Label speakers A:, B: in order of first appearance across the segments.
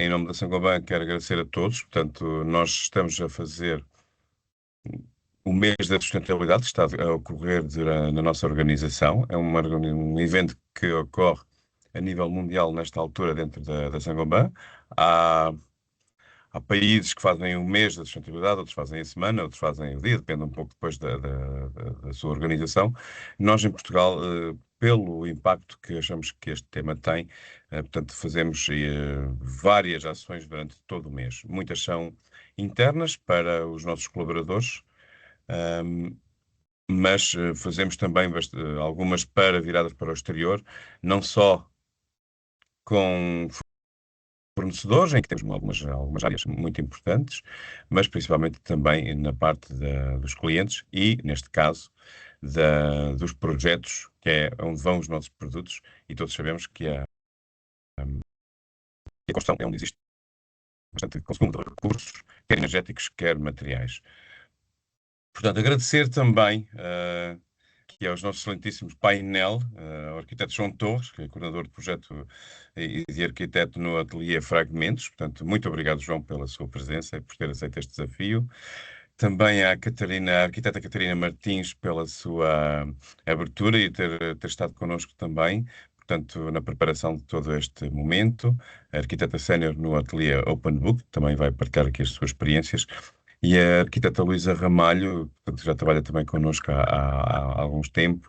A: em nome da Saint-Gobain, quero agradecer a todos. Portanto, nós estamos a fazer o mês da sustentabilidade, que está a ocorrer na nossa organização. É um evento que ocorre a nível mundial nesta altura dentro da Saint-Gobain. Há, há países que fazem o mês da sustentabilidade, outros fazem a semana, outros fazem o dia, depende um pouco depois da sua organização. Nós, em Portugal, pelo impacto que achamos que este tema tem, portanto, fazemos várias ações durante todo o mês. Muitas são internas para os nossos colaboradores, ahm, mas fazemos também algumas viradas para o exterior, não só com fornecedores, em que temos algumas áreas muito importantes, mas principalmente também na parte dos clientes e, neste caso, dos projetos, que é onde vão os nossos produtos, e todos sabemos que a construção é onde existe bastante consumo de recursos, quer energéticos, quer materiais. Portanto, agradecer também aqui aos nossos excelentíssimos painel, ao arquiteto João Torres, que é coordenador de projeto e de arquiteto no ateliê Fragmentos. Portanto, muito obrigado, João, pela sua presença e por ter aceito este desafio. Também à Catarina, à arquiteta Catarina Martins, pela sua abertura e ter estado connosco também, portanto, na preparação de todo este momento. A arquiteta sénior no ateliê Open Book, também vai partilhar aqui as suas experiências. E a arquiteta Luísa Ramalho, portanto, já trabalha também connosco há alguns tempos,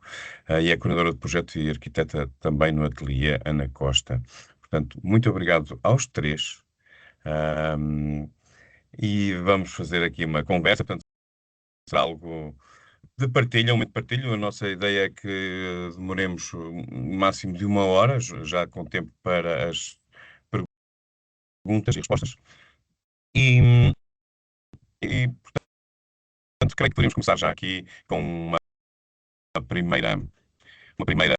A: e é coordenadora de projeto e arquiteta também no ateliê Ana Costa. Portanto, muito obrigado aos três. ahm, e vamos fazer aqui uma conversa, portanto, será algo de partilha, um momento de partilha. A nossa ideia é que demoremos um máximo de 1 hora, já com tempo para as perguntas e respostas. E portanto, creio que poderíamos começar já aqui com primeira, uma primeira,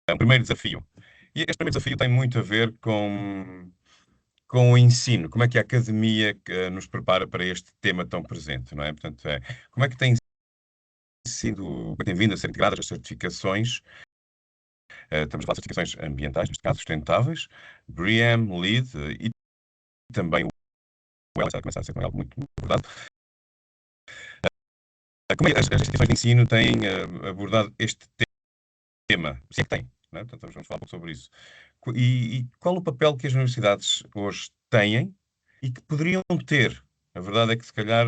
A: um primeiro desafio. E este primeiro desafio tem muito a ver com o ensino. Como é que a academia nos prepara para este tema tão presente, não é? Portanto, como é que tem vindo a ser integradas as certificações? Estamos a falar de certificações ambientais, neste caso sustentáveis, BREEAM, LEED e também o WELL, já começa a ser com algo muito abordado. Como é que as instituições de ensino têm abordado este tema? Se é que têm, não é? Portanto, vamos falar um pouco sobre isso. E qual o papel que as universidades hoje têm e que poderiam ter? A verdade é que, se calhar,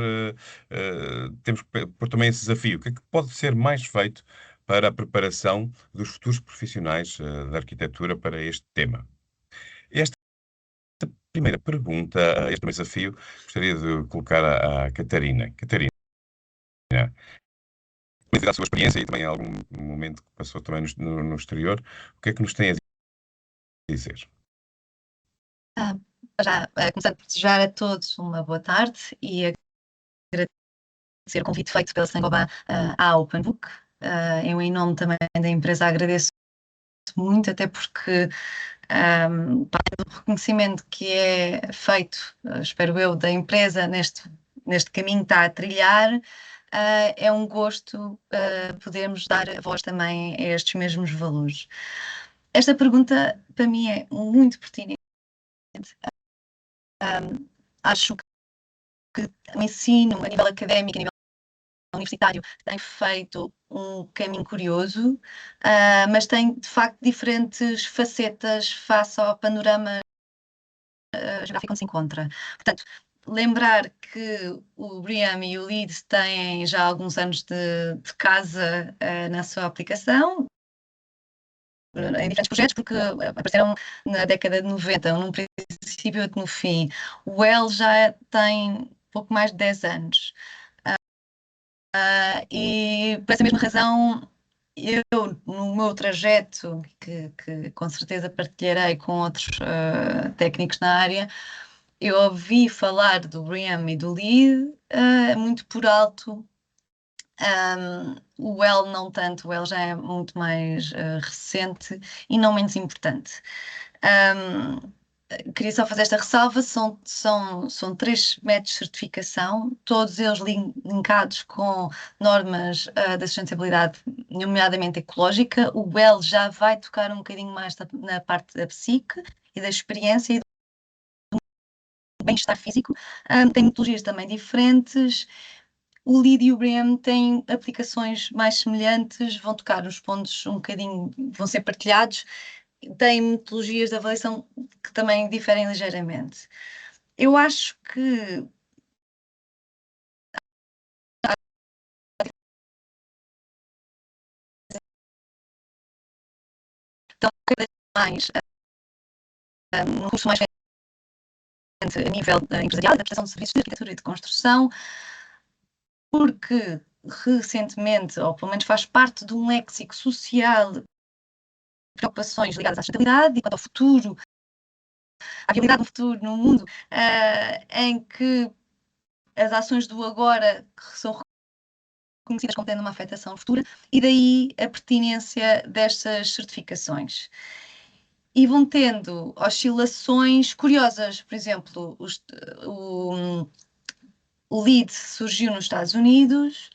A: temos que pôr também esse desafio. O que é que pode ser mais feito para a preparação dos futuros profissionais da arquitetura para este tema? Esta primeira pergunta, este primeiro desafio, gostaria de colocar à Catarina. Catarina, devido à sua experiência e também a algum momento que passou também no exterior, o que é que nos tem a dizer?
B: Ah, já, começando por desejar a todos uma boa tarde e agradecer o convite feito pela Saint-Gobain à Open Book. Eu, em nome também da empresa, agradeço muito, até porque parte do reconhecimento que é feito, espero eu, da empresa neste caminho que está a trilhar, é um gosto podermos dar a voz também a estes mesmos valores. Esta pergunta, para mim, é muito pertinente. Acho que o ensino, a nível académico, a nível universitário, tem feito um caminho curioso, mas tem, de facto, diferentes facetas face ao panorama geográfico onde se encontra. Portanto, lembrar que o BREEAM e o LEED têm já alguns anos de casa na sua aplicação, em diferentes projetos, porque apareceram na década de 90, num princípio e no fim. O WELL já tem pouco mais de 10 anos. E por essa mesma razão, eu, no meu trajeto, que com certeza partilharei com outros técnicos na área, eu ouvi falar do BREEAM e do LEED muito por alto. O WELL não tanto, o WELL já é muito mais recente e não menos importante. Queria só fazer esta ressalva, são 3 métodos de certificação, todos eles linkados com normas da sustentabilidade, nomeadamente ecológica. O WELL já vai tocar um bocadinho mais na parte da psique e da experiência e bem-estar físico, tem metodologias também diferentes. O LEED e o BREEAM têm aplicações mais semelhantes, vão tocar os pontos um bocadinho, vão ser partilhados, têm metodologias de avaliação que também diferem ligeiramente. Eu acho que estão cada vez mais num curso mais a nível empresarial, da prestação de serviços de arquitetura e de construção, porque recentemente, ou pelo menos faz parte de um léxico social, preocupações ligadas à sustentabilidade e quanto ao futuro, à viabilidade do futuro no mundo, em que as ações do agora são reconhecidas como tendo uma afetação futura, e daí a pertinência destas certificações. E vão tendo oscilações curiosas, por exemplo, o LEED surgiu nos Estados Unidos.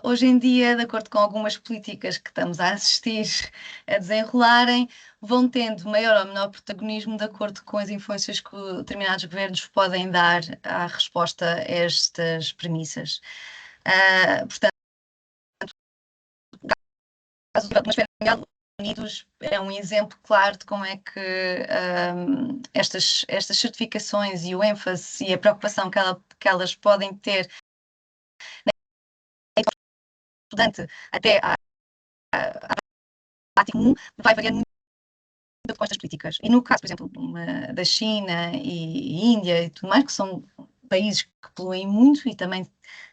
B: Hoje em dia, de acordo com algumas políticas que estamos a assistir a desenrolarem, vão tendo maior ou menor protagonismo de acordo com as influências que determinados governos podem dar à resposta a estas premissas. Portanto, o caso da atmosfera mundial Unidos é um exemplo claro de como é que estas certificações e o ênfase e a preocupação que elas podem ter estudante até à prática comum vai variando muito com estas políticas. E no caso, por exemplo, da China e Índia e tudo mais, que são países que poluem muito e também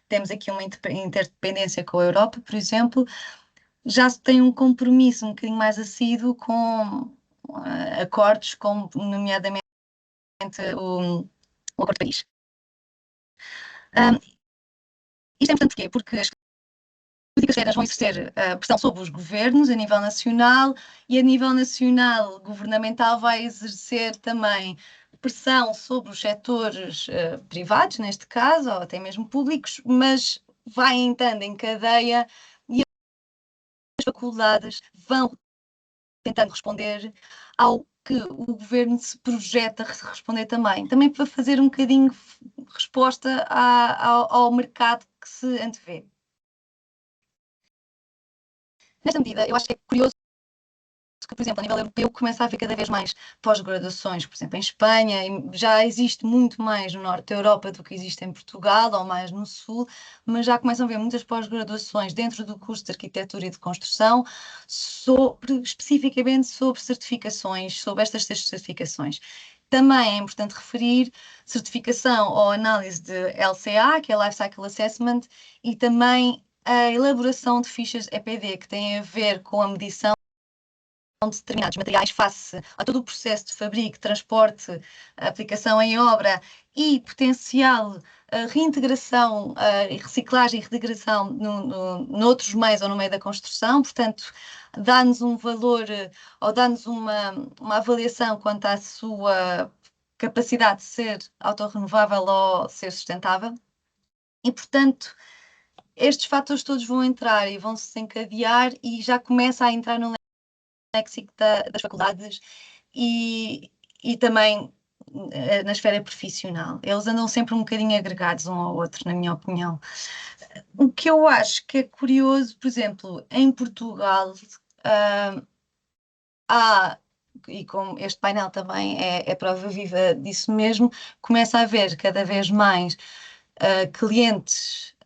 B: temos aqui uma interdependência com a Europa, por exemplo, já se tem um compromisso um bocadinho mais assíduo com acordos como, nomeadamente, o Acordo de Paris. Isto é importante porquê? Porque as políticas externas vão exercer pressão sobre os governos a nível nacional e a nível nacional governamental vai exercer também pressão sobre os setores privados, neste caso, ou até mesmo públicos, mas vai entrando em cadeia e as faculdades vão tentando responder ao que o governo se projeta a responder também para fazer um bocadinho resposta ao mercado que se antevê. Nesta medida, eu acho que é curioso que, por exemplo, a nível europeu, começa a haver cada vez mais pós-graduações, por exemplo, em Espanha, já existe muito mais no norte da Europa do que existe em Portugal, ou mais no sul, mas já começam a haver muitas pós-graduações dentro do curso de arquitetura e de construção, especificamente sobre certificações, sobre estas certificações. Também é importante referir certificação ou análise de LCA, que é Life Cycle Assessment, e também a elaboração de fichas EPD, que têm a ver com a medição de determinados materiais face a todo o processo de fabrico, transporte, aplicação em obra e potencial reintegração e reciclagem e reintegração noutros meios ou no meio da construção, portanto, dá-nos um valor ou dá-nos uma avaliação quanto à sua capacidade de ser autorrenovável ou ser sustentável. E, portanto, estes fatores todos vão entrar e vão se desencadear e já começa a entrar no léxico das faculdades e também na esfera profissional. Eles andam sempre um bocadinho agregados um ao outro, na minha opinião. O que eu acho que é curioso, por exemplo, em Portugal, há, e como este painel também é prova viva disso mesmo, começa a haver cada vez mais clientes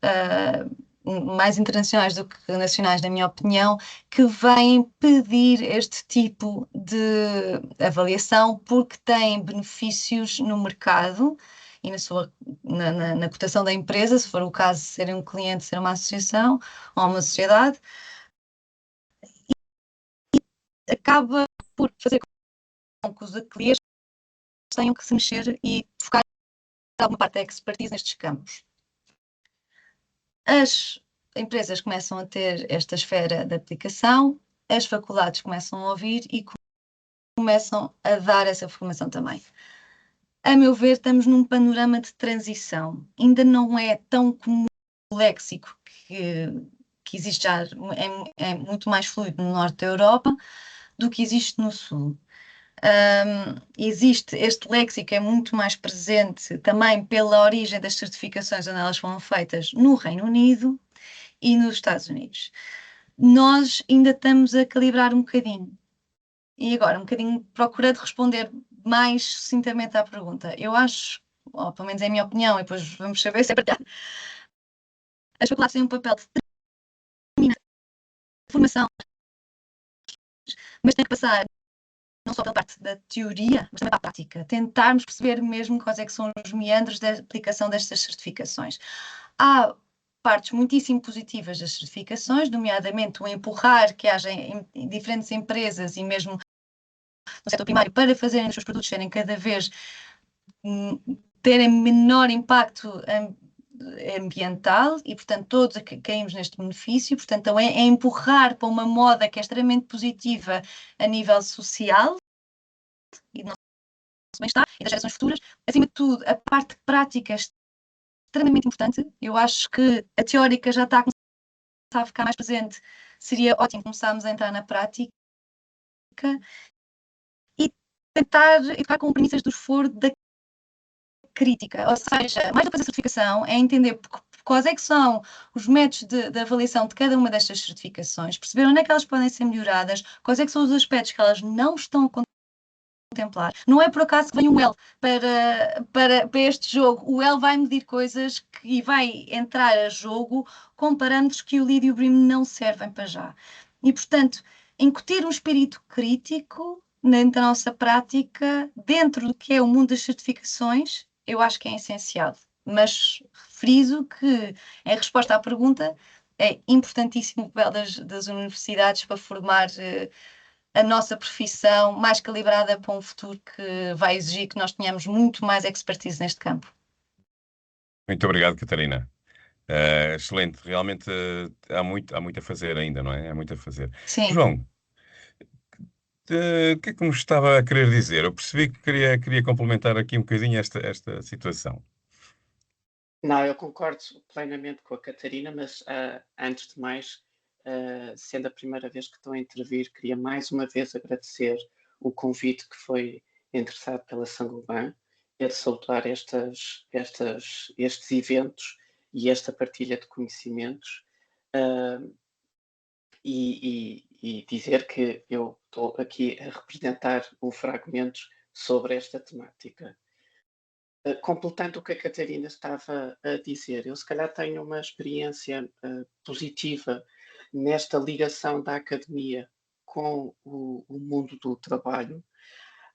B: mais internacionais do que nacionais, na minha opinião, que vêm pedir este tipo de avaliação porque têm benefícios no mercado e na cotação da empresa, se for o caso de serem um cliente, ser uma associação ou uma sociedade, acaba por fazer com que os ateliês tenham que se mexer e focar alguma parte da expertise nestes campos. As empresas começam a ter esta esfera de aplicação, as faculdades começam a ouvir e começam a dar essa formação também. A meu ver, estamos num panorama de transição. Ainda não é tão comum o léxico que existe já, é muito mais fluido no norte da Europa do que existe no sul. Existe este léxico, é muito mais presente também pela origem das certificações onde elas foram feitas no Reino Unido e nos Estados Unidos. Nós ainda estamos a calibrar um bocadinho. E agora, um bocadinho procurando responder mais sucintamente à pergunta. Eu acho, ou pelo menos é a minha opinião, e depois vamos saber se é verdade, as faculdades têm um papel de formação, mas tem que passar não só pela parte da teoria, mas também para a prática. Tentarmos perceber mesmo quais é que são os meandros da aplicação destas certificações. Há partes muitíssimo positivas das certificações, nomeadamente o empurrar que haja em diferentes empresas e mesmo no setor primário para fazerem os seus produtos serem cada vez terem menor impacto ambiental e, portanto, todos caímos neste benefício. Portanto, é empurrar para uma moda que é extremamente positiva a nível social e do nosso bem-estar e das gerações futuras. Acima de tudo, a parte prática é extremamente importante. Eu acho que a teórica já está a começar a ficar mais presente. Seria ótimo começarmos a entrar na prática e tentar educar com premissas do esforço da crítica, ou seja, mais do que fazer certificação, é entender quais é que são os métodos de avaliação de cada uma destas certificações, perceber onde é que elas podem ser melhoradas, quais é que são os aspectos que elas não estão a contemplar. Não é por acaso que vem um L para este jogo. O L vai medir coisas e vai entrar a jogo com parâmetros que o Lídio e o Brim não servem para já. E, portanto, incutir um espírito crítico na nossa prática, dentro do que é o mundo das certificações, eu acho que é essencial. Mas friso que, em resposta à pergunta, é importantíssimo o papel das universidades para formar a nossa profissão mais calibrada para um futuro que vai exigir que nós tenhamos muito mais expertise neste campo.
A: Muito obrigado, Catarina. Excelente, realmente há muito a fazer ainda, não é? Há muito a fazer.
B: Sim.
A: João, o que é que me estava a querer dizer? Eu percebi que queria complementar aqui um bocadinho esta situação.
C: Não, eu concordo plenamente com a Catarina, mas antes de mais, sendo a primeira vez que estou a intervir, queria mais uma vez agradecer o convite que foi endereçado pela Saint-Gobain e de saudar estes eventos e esta partilha de conhecimentos e dizer que eu estou aqui a representar um fragmento sobre esta temática. Completando o que a Catarina estava a dizer, eu se calhar tenho uma experiência positiva nesta ligação da academia com o mundo do trabalho.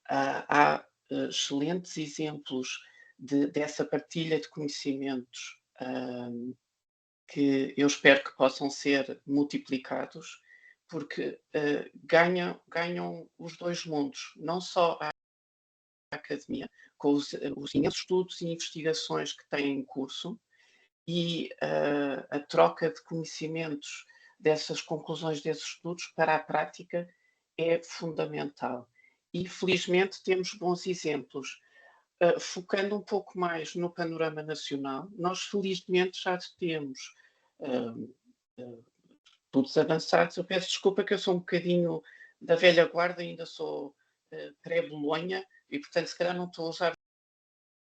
C: Há excelentes exemplos dessa partilha de conhecimentos que eu espero que possam ser multiplicados, porque ganham os dois mundos, não só a academia, com os imensos estudos e investigações que têm em curso e a troca de conhecimentos dessas conclusões desses estudos para a prática é fundamental. E felizmente temos bons exemplos. Focando um pouco mais no panorama nacional, nós felizmente já temos estudos avançados. Eu peço desculpa que eu sou um bocadinho da velha guarda, ainda sou pré-Bolonha e, portanto, se calhar não estou a usar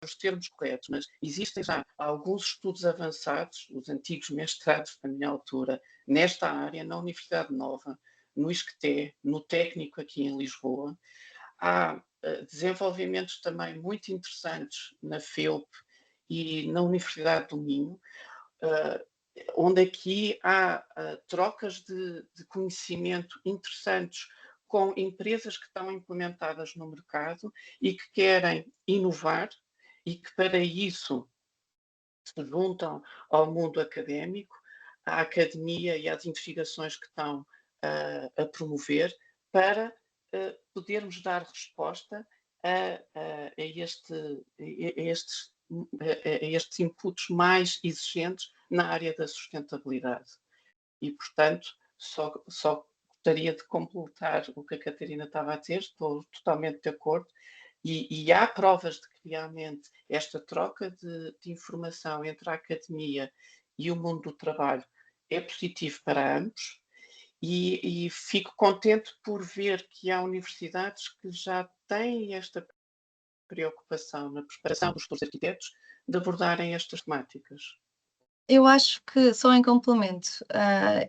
C: os termos corretos, mas existem já alguns estudos avançados, os antigos mestrados da minha altura, nesta área, na Universidade Nova, no ISCTE, no Técnico aqui em Lisboa. Há desenvolvimentos também muito interessantes na FEUP e na Universidade do Minho, onde aqui há trocas de conhecimento interessantes com empresas que estão implementadas no mercado e que querem inovar e que para isso se juntam ao mundo académico, à academia e às investigações que estão a promover para podermos dar resposta a estes inputs mais exigentes na área da sustentabilidade. E, portanto, só gostaria de completar o que a Catarina estava a dizer, estou totalmente de acordo, e há provas de que realmente esta troca de informação entre a academia e o mundo do trabalho é positivo para ambos, e fico contente por ver que há universidades que já têm esta preocupação na preparação dos futuros arquitetos de abordarem estas temáticas?
B: Eu acho que, só em complemento,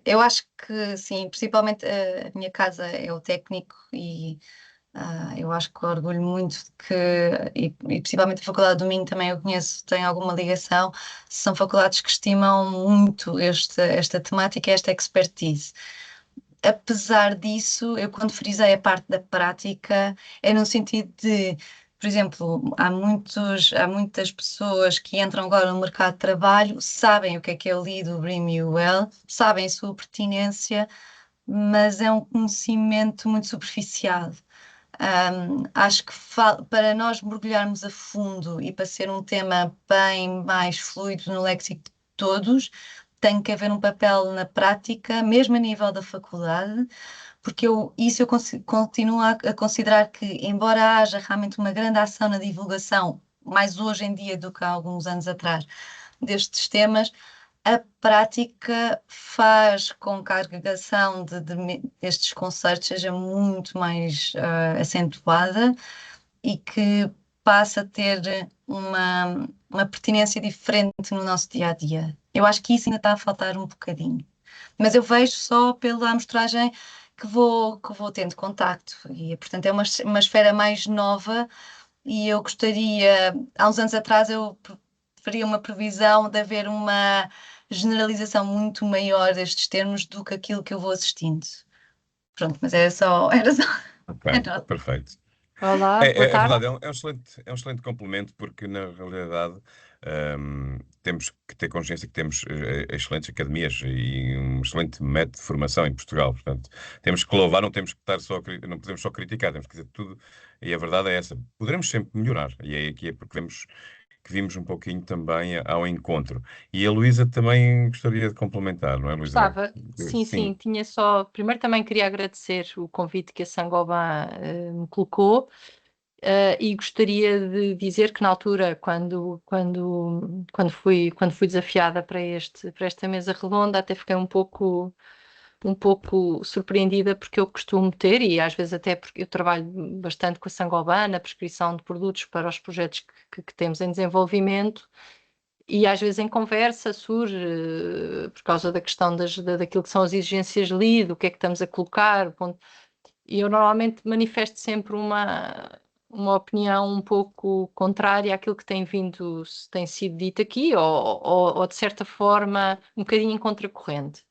B: eu acho que sim, principalmente a minha casa é o técnico e eu acho que orgulho muito de que, e principalmente a Faculdade do Minho também eu conheço, tem alguma ligação, são faculdades que estimam muito esta temática, esta expertise. Apesar disso, eu quando frisei a parte da prática, é no sentido de, por exemplo, há muitas pessoas que entram agora no mercado de trabalho, sabem o que é o LEED, o BREEAM e o WELL, sabem a sua pertinência, mas é um conhecimento muito superficial. Acho que para nós mergulharmos a fundo e para ser um tema bem mais fluido no léxico de todos, tem que haver um papel na prática, mesmo a nível da faculdade, porque eu continuo a considerar que, embora haja realmente uma grande ação na divulgação, mais hoje em dia do que há alguns anos atrás, destes temas, a prática faz com que a agregação destes conceitos seja muito mais acentuada e que passe a ter uma pertinência diferente no nosso dia a dia. Eu acho que isso ainda está a faltar um bocadinho. Mas eu vejo só pela amostragem que vou tendo contacto. E, portanto, é uma esfera mais nova e eu gostaria, há uns anos atrás, eu faria uma previsão de haver uma generalização muito maior destes termos do que aquilo que eu vou assistindo. Pronto, mas era só
A: Ok,
B: a nota.
A: perfeito.
D: Olá, boa
A: É
D: tarde.
A: verdade, é um excelente complemento, porque na realidade temos que ter consciência que temos excelentes academias e um excelente método de formação em Portugal. Portanto, temos que louvar, não temos que estar não podemos só criticar, temos que dizer tudo. E a verdade é essa. Poderemos sempre melhorar, e é aqui porque vimos um pouquinho também ao encontro. E a Luísa também gostaria de complementar, não é, Luísa?
D: Gostava, sim,
A: Sim.
D: tinha só. Primeiro também queria agradecer o convite que a Saint-Gobain me colocou e gostaria de dizer que na altura, quando fui desafiada para esta mesa redonda, até fiquei um pouco surpreendida porque eu costumo ter, e às vezes até porque eu trabalho bastante com a Saint-Gobain na prescrição de produtos para os projetos que temos em desenvolvimento. E às vezes em conversa surge, por causa da questão daquilo que são as exigências LEED, o que é que estamos a colocar. E eu normalmente manifesto sempre uma opinião um pouco contrária àquilo que tem sido dito aqui, ou de certa forma um bocadinho em contracorrente.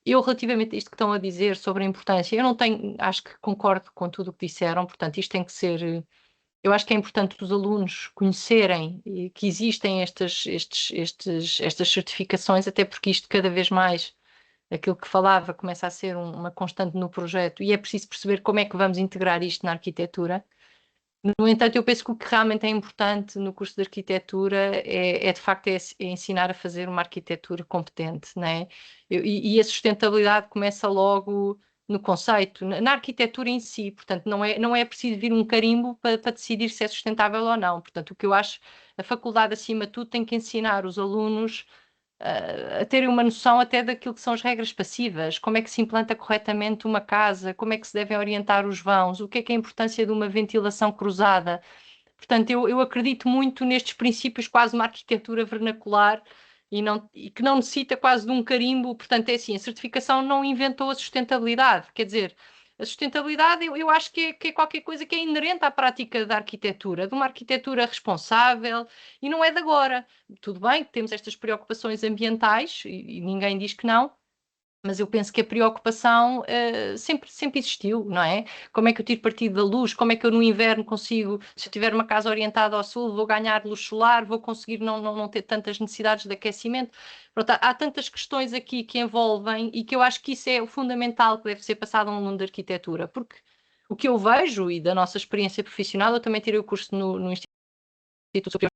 D: Eu, relativamente a isto que estão a dizer sobre a importância, eu não tenho, acho que concordo com tudo o que disseram, portanto, isto tem que ser. Eu acho que é importante os alunos conhecerem que existem estas certificações, até porque isto cada vez mais, aquilo que falava, começa a ser uma constante no projeto e é preciso perceber como é que vamos integrar isto na arquitetura. No entanto, eu penso que o que realmente é importante no curso de arquitetura de facto, ensinar a fazer uma arquitetura competente, não é? E a sustentabilidade começa logo no conceito, na arquitetura em si, portanto, não é preciso vir um carimbo para decidir se é sustentável ou não. Portanto, o que eu acho, a faculdade, acima de tudo, tem que ensinar os alunos a terem uma noção até daquilo que são as regras passivas, como é que se implanta corretamente uma casa, como é que se devem orientar os vãos, o que é a importância de uma ventilação cruzada. Portanto, eu acredito muito nestes princípios, quase uma arquitetura vernacular e que não necessita quase de um carimbo. Portanto, é assim, a certificação não inventou a sustentabilidade, quer dizer, a sustentabilidade eu acho que é qualquer coisa que é inerente à prática da arquitetura, de uma arquitetura responsável, e não é de agora. Tudo bem que temos estas preocupações ambientais, e ninguém diz que não, mas eu penso que a preocupação sempre existiu, não é? Como é que eu tiro partido da luz? Como é que eu no inverno consigo, se eu tiver uma casa orientada ao sul, vou ganhar luz solar, vou conseguir não ter tantas necessidades de aquecimento? Pronto, há tantas questões aqui que envolvem e que eu acho que isso é o fundamental que deve ser passado a um aluno de arquitetura, porque o que eu vejo e da nossa experiência profissional, eu também tirei o curso no Instituto Superior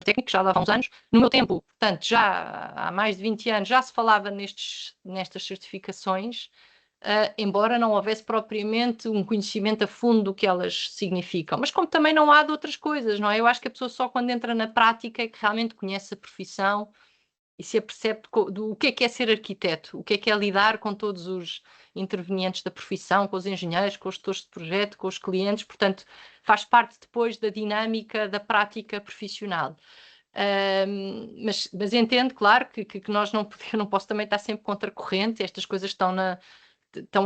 D: Técnico, já há uns anos. No meu tempo, portanto, já há mais de 20 anos, já se falava nestas certificações, embora não houvesse propriamente um conhecimento a fundo do que elas significam. Mas como também não há de outras coisas, não é? Eu acho que a pessoa só quando entra na prática é que realmente conhece a profissão e se apercebe do que é ser arquiteto, o que é lidar com todos os intervenientes da profissão, com os engenheiros, com os gestores de projeto, com os clientes, portanto, faz parte depois da dinâmica da prática profissional. Mas entendo, claro, que nós não podemos, eu não posso também estar sempre contra a corrente, estas coisas estão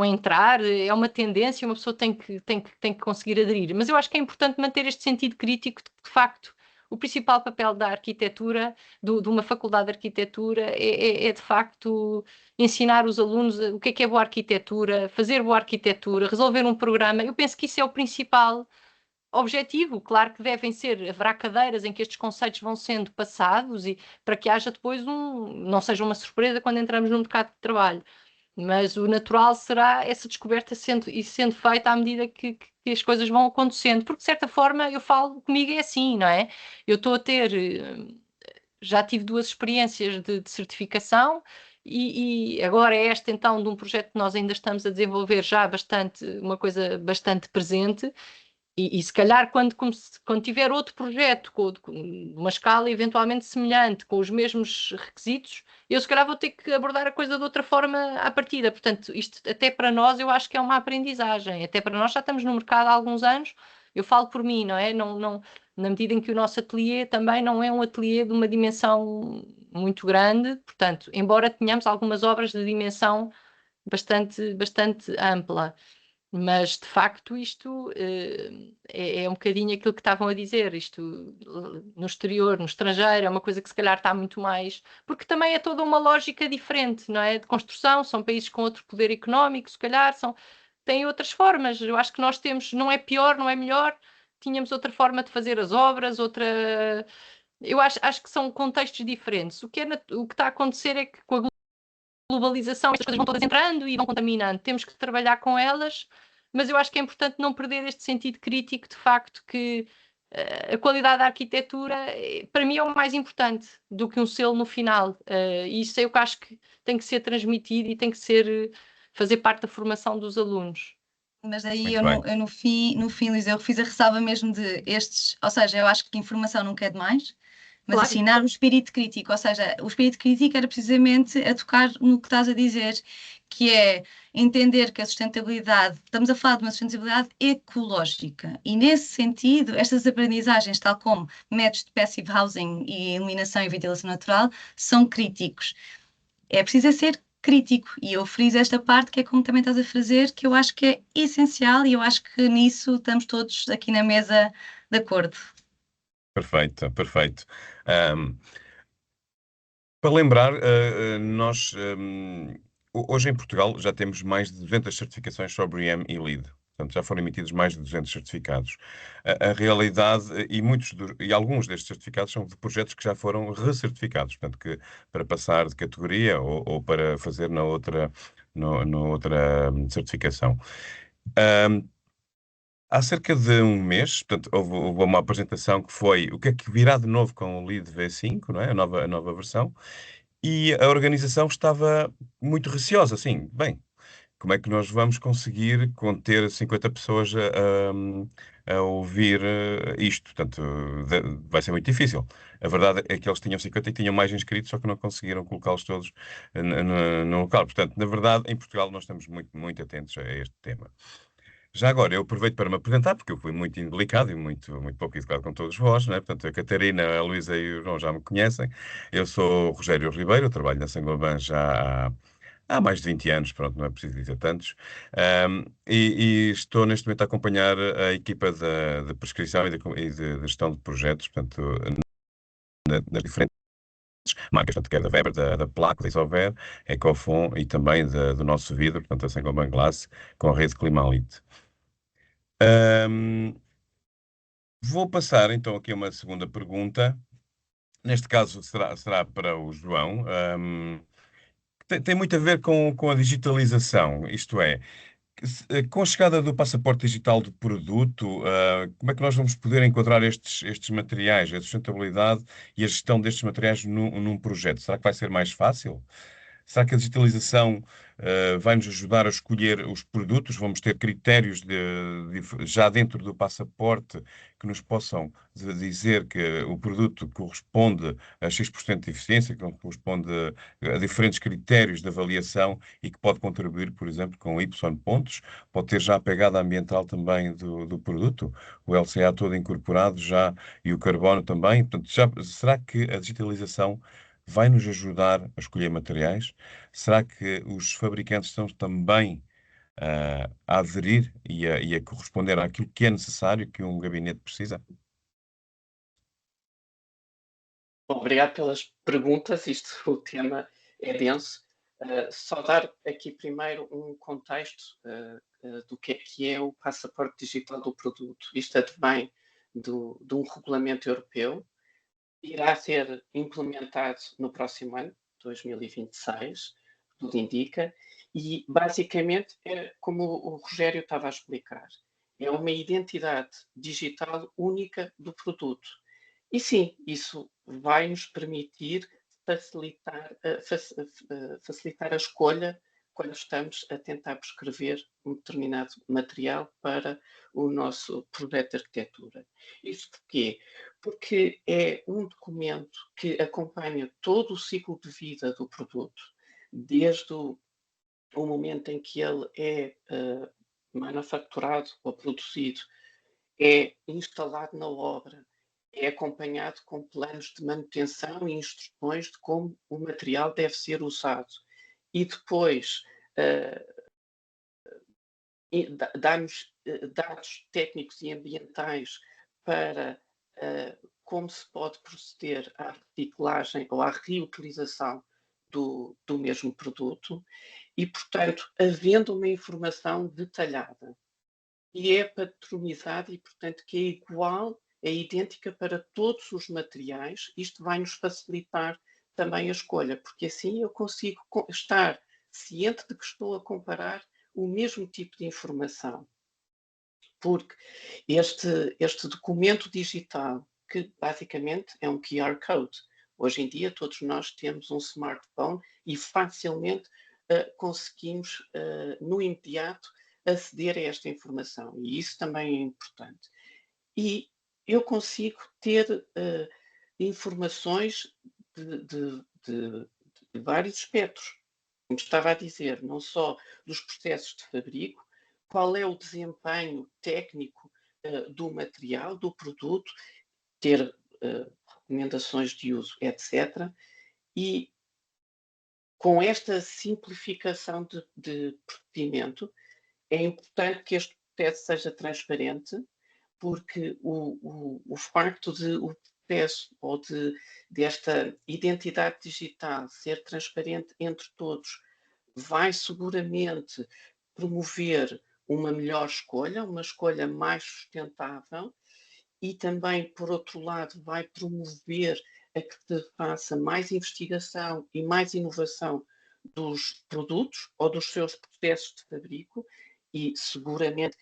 D: a entrar, é uma tendência, uma pessoa tem que conseguir aderir. Mas eu acho que é importante manter este sentido crítico de facto, o principal papel da arquitetura, de uma faculdade de arquitetura, é de facto ensinar os alunos o que é boa arquitetura, fazer boa arquitetura, resolver um programa. Eu penso que isso é o principal objetivo. Claro que haverá cadeiras em que estes conceitos vão sendo passados e para que haja depois não seja uma surpresa quando entramos no mercado de trabalho. Mas o natural será essa descoberta sendo feita à medida que as coisas vão acontecendo, porque de certa forma eu falo comigo é assim, não é? Eu estou a ter, já tive 2 experiências de certificação e agora é esta então de um projeto que nós ainda estamos a desenvolver já uma coisa bastante presente. E se calhar quando tiver outro projeto com uma escala eventualmente semelhante, com os mesmos requisitos, eu se calhar vou ter que abordar a coisa de outra forma à partida. Portanto, isto até para nós eu acho que é uma aprendizagem. Até para nós já estamos no mercado há alguns anos, eu falo por mim, não é? Na medida em que o nosso ateliê também não é um ateliê de uma dimensão muito grande, portanto, embora tenhamos algumas obras de dimensão bastante ampla. Mas, de facto, isto é um bocadinho aquilo que estavam a dizer. Isto no exterior, no estrangeiro, é uma coisa que se calhar está muito mais... Porque também é toda uma lógica diferente, não é? De construção, são países com outro poder económico, se calhar, têm outras formas. Eu acho que nós temos, não é pior, não é melhor, tínhamos outra forma de fazer as obras, outra... Eu acho que são contextos diferentes. O que está a acontecer é que com a globalização, estas coisas vão todas entrando e vão contaminando. Temos que trabalhar com elas, mas eu acho que é importante não perder este sentido crítico, de facto, que a qualidade da arquitetura, para mim, é o mais importante do que um selo no final. E isso é o que acho que tem que ser transmitido e tem que fazer parte da formação dos alunos.
B: Mas daí
A: Muito bem.
B: no fim, Luís, eu fiz a ressalva mesmo de estes, ou seja, eu acho que informação nunca é demais, mas
D: Claro.
B: ensinar o espírito crítico, ou seja, o espírito crítico era precisamente a tocar no que estás a dizer, que é entender que a sustentabilidade, estamos a falar de uma sustentabilidade ecológica, e nesse sentido, estas aprendizagens, tal como métodos de passive housing e iluminação e ventilação natural, são críticos. É preciso ser crítico, e eu friso esta parte que é como também estás a fazer, que eu acho que é essencial, e eu acho que nisso estamos todos aqui na mesa de acordo.
A: Perfeito, perfeito. Para lembrar, nós hoje em Portugal já temos mais de 200 certificações sobre BREEAM e LEED. Portanto, já foram emitidos mais de 200 certificados. A realidade, e alguns destes certificados são de projetos que já foram recertificados, portanto, para passar de categoria ou para fazer na outra certificação. Há cerca de um mês, portanto, houve uma apresentação que foi o que é que virá de novo com o LEED V5, não é? A nova versão, e a organização estava muito receosa, assim, bem, como é que nós vamos conseguir conter 50 pessoas a ouvir isto? Portanto, vai ser muito difícil. A verdade é que eles tinham 50 e tinham mais inscritos, só que não conseguiram colocá-los todos no local. Portanto, na verdade, em Portugal nós estamos muito, muito atentos a este tema. Já agora, eu aproveito para me apresentar, porque eu fui muito indelicado e muito pouco educado com todos vós, né? Portanto, a Catarina, a Luísa e o João já me conhecem. Eu sou o Rogério Ribeiro, eu trabalho na Saint-Gobain já há mais de 20 anos, pronto, não é preciso dizer tantos. E estou neste momento a acompanhar a equipa de prescrição e de gestão de projetos, portanto, nas diferentes marcas, portanto, quer da Weber, da Placo, da Isover, Ecofon e também do nosso vidro, portanto, a Saint-Gobain Glass, com a rede Climalite. Vou passar então aqui a uma segunda pergunta. Neste caso será para o João. Tem muito a ver com a digitalização, isto é, com a chegada do passaporte digital do produto, como é que nós vamos poder enquadrar estes materiais, a sustentabilidade e a gestão destes materiais num projeto? Será que vai ser mais fácil? Será que a digitalização vai nos ajudar a escolher os produtos? Vamos ter critérios já dentro do passaporte que nos possam dizer que o produto corresponde a X% de eficiência, que corresponde a diferentes critérios de avaliação e que pode contribuir, por exemplo, com Y pontos, pode ter já a pegada ambiental também do produto, o LCA todo incorporado já e o carbono também. Portanto, será que a digitalização vai nos ajudar a escolher materiais? Será que os fabricantes estão também a aderir e a corresponder àquilo que é necessário que um gabinete precisa?
C: Bom, obrigado pelas perguntas. O tema é denso. Só dar aqui primeiro um contexto do que é o passaporte digital do produto. Isto advém de um regulamento europeu, irá ser implementado no próximo ano, 2026, tudo indica, e basicamente é como o Rogério estava a explicar, é uma identidade digital única do produto. E sim, isso vai nos permitir facilitar a escolha quando estamos a tentar prescrever um determinado material para o nosso projeto de arquitetura. Isso porquê? Porque é um documento que acompanha todo o ciclo de vida do produto, desde o momento em que ele é manufaturado ou produzido, é instalado na obra, é acompanhado com planos de manutenção e instruções de como o material deve ser usado. E depois dá-nos dados técnicos e ambientais para como se pode proceder à reciclagem ou à reutilização do mesmo produto e, portanto, havendo uma informação detalhada e é padronizada e, portanto, que é igual, é idêntica para todos os materiais, isto vai nos facilitar também a escolha, porque assim eu consigo estar ciente de que estou a comparar o mesmo tipo de informação. Porque este documento digital, que basicamente é um QR Code, hoje em dia todos nós temos um smartphone e facilmente conseguimos, no imediato, aceder a esta informação. E isso também é importante. E eu consigo ter informações de vários espectros. Como estava a dizer, não só dos processos de fabrico, qual é o desempenho técnico do material, do produto, ter recomendações de uso, etc. E com esta simplificação de procedimento, é importante que este processo seja transparente, porque o facto de o processo ou desta identidade digital ser transparente entre todos vai seguramente promover uma melhor escolha, uma escolha mais sustentável e também, por outro lado, vai promover a que se faça mais investigação e mais inovação dos produtos ou dos seus processos de fabrico e seguramente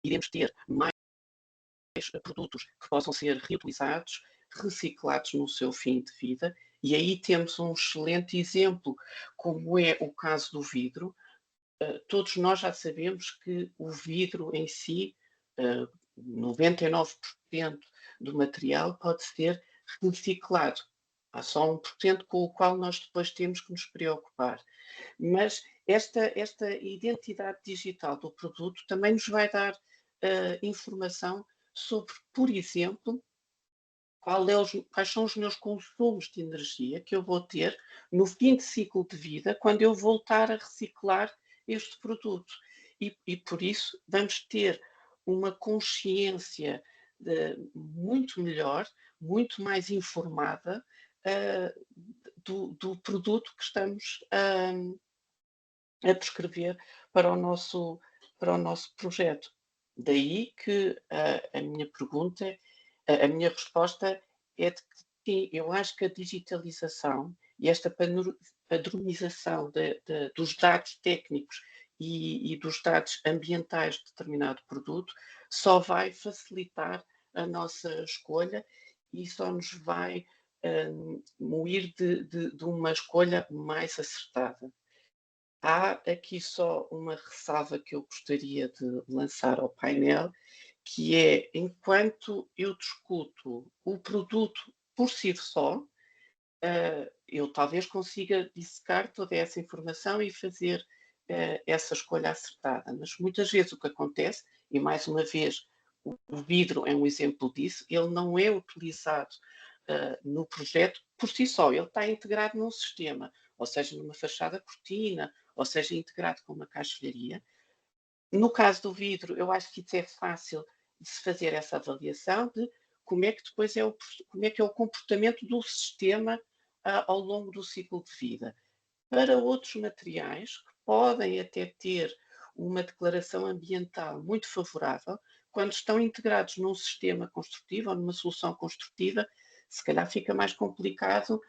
C: iremos ter mais produtos que possam ser reutilizados, reciclados no seu fim de vida, e aí temos um excelente exemplo, como é o caso do vidro. Todos nós já sabemos que o vidro em si, 99% do material pode ser reciclado. Há só 1% com o qual nós depois temos que nos preocupar. Mas esta identidade digital do produto também nos vai dar informação sobre, por exemplo, quais são os meus consumos de energia que eu vou ter no fim de ciclo de vida, quando eu voltar a reciclar este produto. E por isso vamos ter uma consciência muito melhor, muito mais informada do produto que estamos a prescrever para o nosso projeto. Daí que a minha pergunta, a minha resposta é de que sim, eu acho que a digitalização e esta padronização dos dados técnicos e dos dados ambientais de determinado produto só vai facilitar a nossa escolha e só nos vai moir de uma escolha mais acertada. Há aqui só uma ressalva que eu gostaria de lançar ao painel, que é, enquanto eu discuto o produto por si só, eu talvez consiga dissecar toda essa informação e fazer essa escolha acertada. Mas muitas vezes o que acontece, e mais uma vez o vidro é um exemplo disso, ele não é utilizado no projeto por si só, ele está integrado num sistema, ou seja, numa fachada cortina, ou seja, integrado com uma caixilharia. No caso do vidro, eu acho que isso é fácil de se fazer essa avaliação de como é que depois como é que é o comportamento do sistema ao longo do ciclo de vida. Para outros materiais que podem até ter uma declaração ambiental muito favorável, quando estão integrados num sistema construtivo ou numa solução construtiva, se calhar fica mais complicado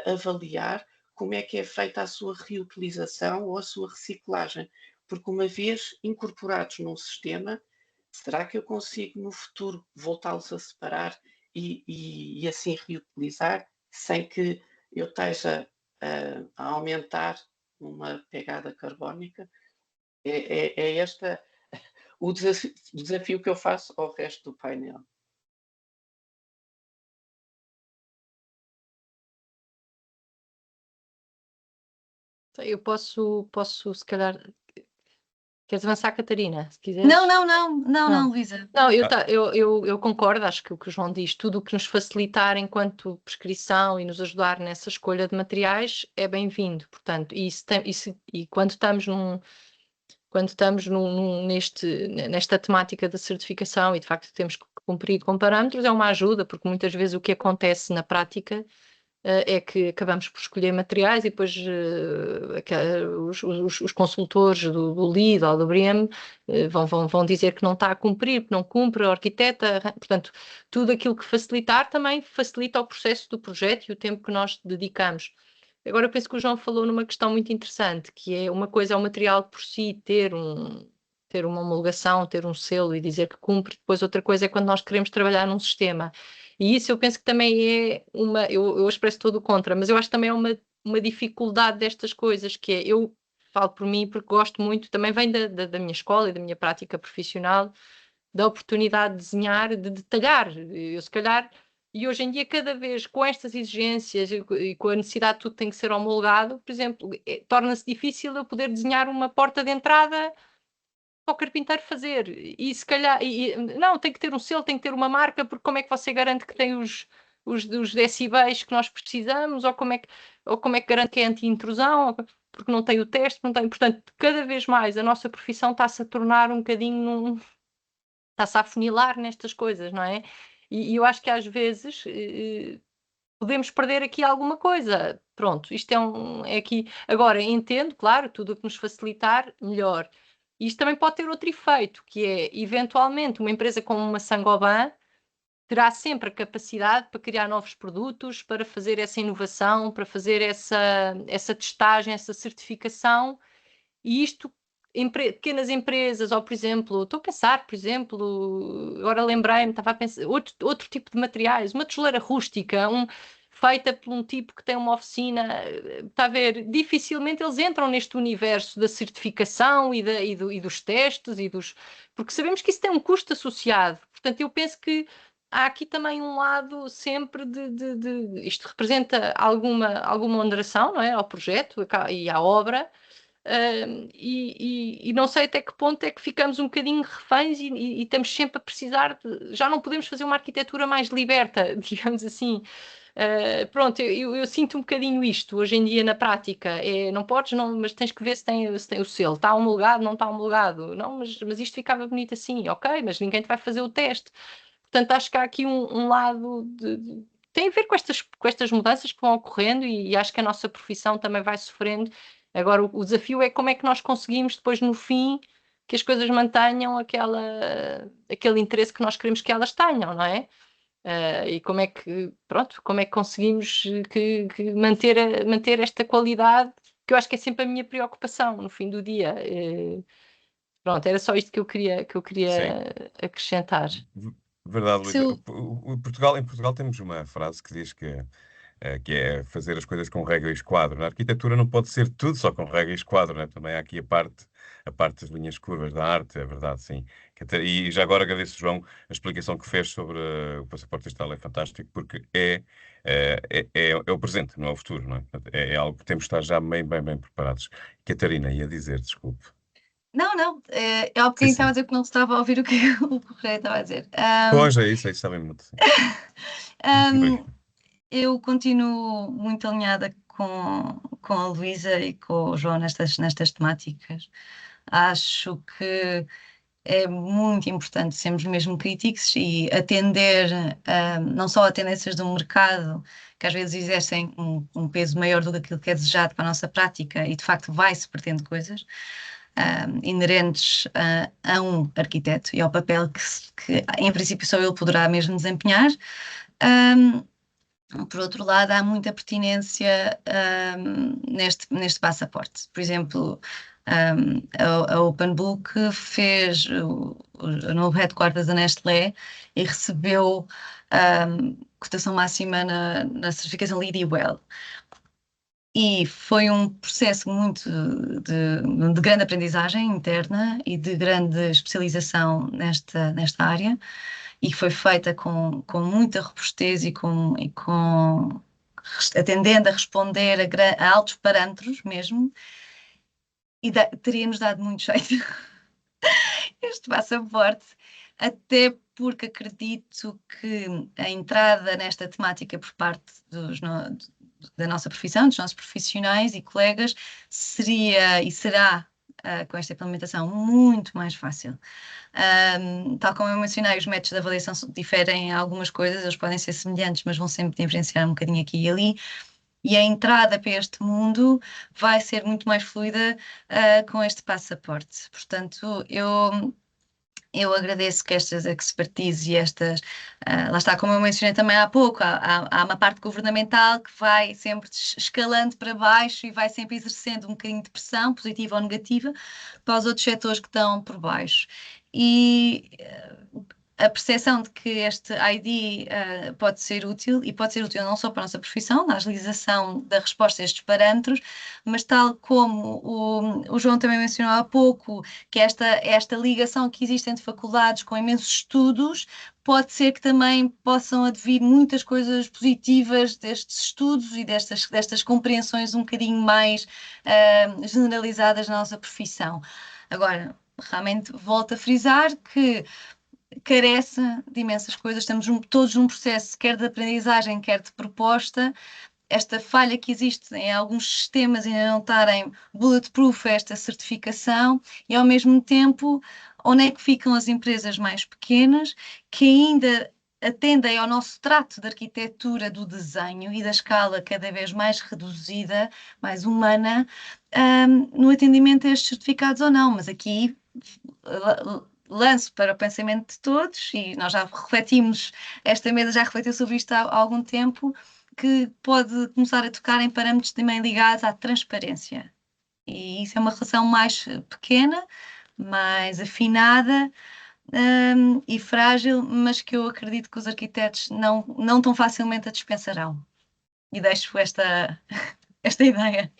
C: avaliar como é que é feita a sua reutilização ou a sua reciclagem, porque uma vez incorporados num sistema, será que eu consigo no futuro voltá-los a separar e assim reutilizar sem que eu esteja a aumentar uma pegada carbónica? É este o desafio que eu faço ao resto do painel.
D: Eu posso, se calhar. Queres avançar, Catarina? Se quiseres.
B: Não, Luísa.
D: Não, eu concordo, acho que o que o João diz, tudo o que nos facilitar enquanto prescrição e nos ajudar nessa escolha de materiais é bem-vindo. Portanto, e quando estamos nesta temática da certificação e de facto temos que cumprir com parâmetros, é uma ajuda, porque muitas vezes o que acontece na prática é que acabamos por escolher materiais e depois os consultores do LEED ou do BREEAM vão dizer que não está a cumprir, que não cumpre a arquiteta. Portanto, tudo aquilo que facilitar também facilita o processo do projeto e o tempo que nós dedicamos. Agora, eu penso que o João falou numa questão muito interessante, que é uma coisa é o material por si ter uma homologação, ter um selo e dizer que cumpre, depois outra coisa é quando nós queremos trabalhar num sistema. E isso eu penso que também é eu expresso todo o contra, mas eu acho que também é uma dificuldade destas coisas, que é, eu falo por mim porque gosto muito, também vem da minha escola e da minha prática profissional, da oportunidade de desenhar, de detalhar. Eu se calhar, e hoje em dia cada vez com estas exigências e com a necessidade de tudo tem que ser homologado, por exemplo, torna-se difícil eu poder desenhar uma porta de entrada para o carpinteiro fazer. E se calhar, não, tem que ter um selo, tem que ter uma marca, porque como é que você garante que tem os decibéis que nós precisamos, ou como é que garante que é anti-intrusão, porque não tem o teste, não tem. Portanto, cada vez mais a nossa profissão está-se a tornar um bocadinho, está-se a afunilar nestas coisas, não é? E eu acho que às vezes podemos perder aqui alguma coisa. Pronto, isto é aqui. Agora, entendo, claro, tudo o que nos facilitar, melhor. Isto também pode ter outro efeito, que é, eventualmente, uma empresa como uma Saint-Gobain terá sempre a capacidade para criar novos produtos, para fazer essa inovação, para fazer essa testagem, essa certificação, e isto, pequenas empresas, ou por exemplo, estou a pensar, por exemplo, agora lembrei-me, estava a pensar, outro tipo de materiais, uma tijoleira rústica, feita por um tipo que tem uma oficina, está a ver, dificilmente eles entram neste universo da certificação e dos testes, porque sabemos que isso tem um custo associado. Portanto, eu penso que há aqui também um lado sempre isto representa alguma oneração, não é, ao projeto e à obra. E não sei até que ponto é que ficamos um bocadinho reféns e estamos sempre a precisar já não podemos fazer uma arquitetura mais liberta, digamos assim. Pronto, eu sinto um bocadinho isto hoje em dia na prática. Não podes, não, mas tens que ver se tem o selo. Está homologado, não está homologado. Não, mas isto ficava bonito assim, ok, mas ninguém te vai fazer o teste. Portanto, acho que há aqui um lado tem a ver com estas mudanças que vão ocorrendo e acho que a nossa profissão também vai sofrendo. Agora, o desafio é como é que nós conseguimos depois, no fim, que as coisas mantenham aquele interesse que nós queremos que elas tenham, não é? E como é que conseguimos manter esta qualidade, que eu acho que é sempre a minha preocupação no fim do dia. Pronto, era só isto que eu queria acrescentar.
A: Verdade,
B: Se
A: Luísa.
B: eu,
A: Em Portugal temos uma frase que diz que é fazer as coisas com regra e esquadro. Na arquitetura não pode ser tudo só com regra e esquadro, né? Também há aqui a parte das linhas curvas da arte, é verdade, sim. E já agora agradeço, João, a explicação que fez sobre o passaporte digital, é fantástico, porque é o presente, não é o futuro, não é? Portanto, é algo que temos de estar já bem preparados. Catarina, ia dizer, desculpe.
B: não, eu há
A: Sim,
B: bocadinho estava a
A: sim.
B: dizer que não estava a ouvir o que o Correia estava a dizer.
A: Pois é isso, está bem muito. Sim.
B: Ahm, eu continuo muito alinhada com a Luísa e com o João nestas temáticas. Acho que é muito importante sermos mesmo críticos e atender não só a tendências do mercado, que às vezes exercem um peso maior do que aquilo que é desejado para a nossa prática e de facto vai-se perdendo coisas inerentes a um arquiteto e ao papel que em princípio só ele poderá mesmo desempenhar. Um, por outro lado, há muita pertinência neste passaporte. Por exemplo, a OpenBook fez o novo headquarters da Nestlé e recebeu cotação máxima na certificação LEED Well. E foi um processo muito de grande aprendizagem interna e de grande especialização nesta área, e foi feita com muita robustez atendendo a responder a altos parâmetros mesmo, e teria-nos dado muito jeito este passaporte, até porque acredito que a entrada nesta temática por parte da nossa profissão, dos nossos profissionais e colegas, seria e será, com esta implementação, muito mais fácil. Tal como eu mencionei, os métodos de avaliação diferem em algumas coisas, eles podem ser semelhantes, mas vão sempre diferenciar um bocadinho aqui e ali. E a entrada para este mundo vai ser muito mais fluida com este passaporte. Portanto, eu agradeço que estas expertise e estas, lá está, como eu mencionei também há pouco, há uma parte governamental que vai sempre escalando para baixo e vai sempre exercendo um bocadinho de pressão, positiva ou negativa, para os outros setores que estão por baixo. E a percepção de que este ID pode ser útil, e pode ser útil não só para a nossa profissão, na agilização da resposta a estes parâmetros, mas tal como o João também mencionou há pouco, que esta ligação que existe entre faculdades com imensos estudos, pode ser que também possam advir muitas coisas positivas destes estudos e destas compreensões um bocadinho mais generalizadas na nossa profissão. Agora, realmente volto a frisar que carece de imensas coisas, estamos todos num processo, quer de aprendizagem, quer de proposta. Esta falha que existe em alguns sistemas ainda não estarem bulletproof a esta certificação, e ao mesmo tempo, onde é que ficam as empresas mais pequenas que ainda atendem ao nosso trato de arquitetura do desenho e da escala cada vez mais reduzida, mais humana, no atendimento a estes certificados ou não, mas aqui lanço para o pensamento de todos, e nós já refletimos, esta mesa já refletiu sobre isto há algum tempo, que pode começar a tocar em parâmetros também ligados à transparência. E isso é uma relação mais pequena, mais afinada, e frágil, mas que eu acredito que os arquitetos não tão facilmente a dispensarão. E deixo esta ideia.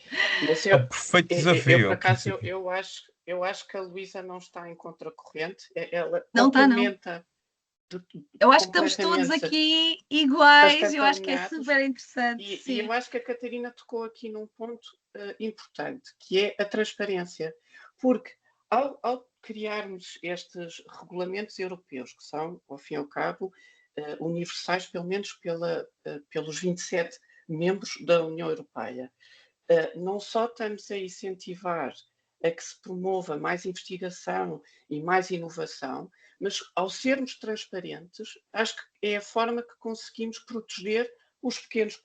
C: Mas
A: É um perfeito
C: eu,
A: desafio.
C: por
A: É um perfeito
C: acaso,
A: desafio.
C: eu acho que a Luísa não está em contracorrente, ela
B: Não está, não.
C: complementa
B: Eu acho que estamos todos
C: completamente
B: aqui iguais, eu
C: bastante
B: acho que é
C: alinhados,
B: super interessante,
C: e
B: sim.
C: eu acho que a Catarina tocou aqui num ponto importante, que é a transparência, porque ao criarmos estes regulamentos europeus, que são, ao fim e ao cabo, universais, pelo menos pelos 27 membros da União Europeia, não só estamos a incentivar a que se promova mais investigação e mais inovação, mas ao sermos transparentes, acho que é a forma que conseguimos proteger os pequenos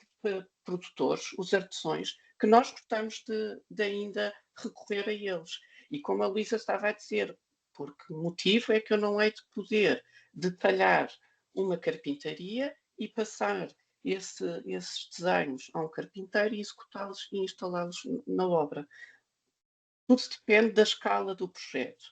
C: produtores, os artesãos, que nós gostamos de ainda recorrer a eles. E como a Luísa estava a dizer, por que motivo é que eu não hei de poder detalhar uma carpintaria e passar esses desenhos a um carpinteiro e executá-los e instalá-los na obra? Tudo depende da escala do projeto.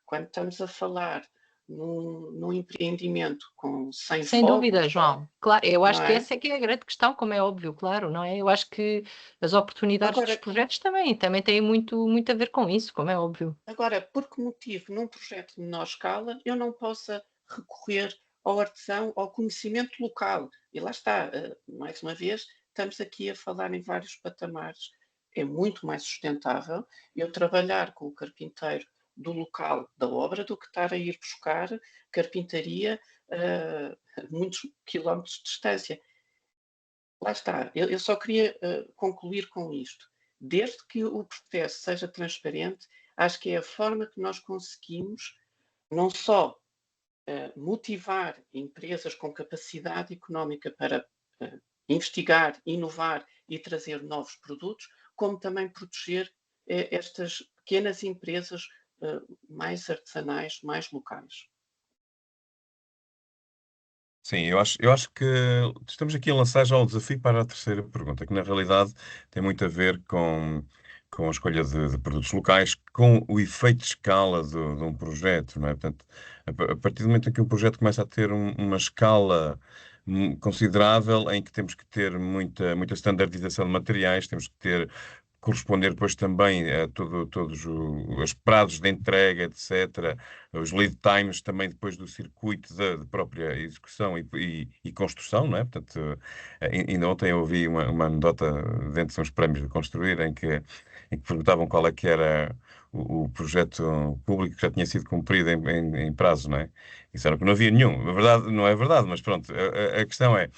C: Quando estamos a falar num empreendimento com 100
D: Sem
C: fogos,
D: dúvida, João. Claro, eu acho
C: não
D: que
C: é?
D: essa é que é a grande questão, como é óbvio, claro, não é? Eu acho que as oportunidades dos
C: Agora,
D: projetos também têm muito a ver com isso, como é óbvio.
C: Agora, por que motivo, num projeto de menor escala, eu não possa recorrer ao artesão, ao conhecimento local? E lá está, mais uma vez, estamos aqui a falar em vários patamares. É muito mais sustentável eu trabalhar com o carpinteiro do local da obra do que estar a ir buscar carpintaria a muitos quilómetros de distância. Lá está, eu só queria concluir com isto. Desde que o processo seja transparente, acho que é a forma que nós conseguimos não só motivar empresas com capacidade económica para investigar, inovar e trazer novos produtos, como também proteger estas pequenas empresas mais artesanais, mais locais.
A: Sim, eu acho que estamos aqui a lançar já o desafio para a terceira pergunta, que na realidade tem muito a ver com a escolha de produtos locais, com o efeito de escala de um projeto, não é? Portanto, a partir do momento em que um projeto começa a ter uma escala considerável, em que temos que ter muita standardização de materiais, temos que ter corresponder depois também a todos os prazos de entrega, etc., os lead times também depois do circuito de própria execução e construção, não é? Portanto, ainda ontem eu ouvi uma anedota dentro de uns prémios de construir em que perguntavam qual é que era o projeto público que já tinha sido cumprido em prazo, não é? Disseram que não havia nenhum. Na verdade, não é verdade, mas pronto, a questão é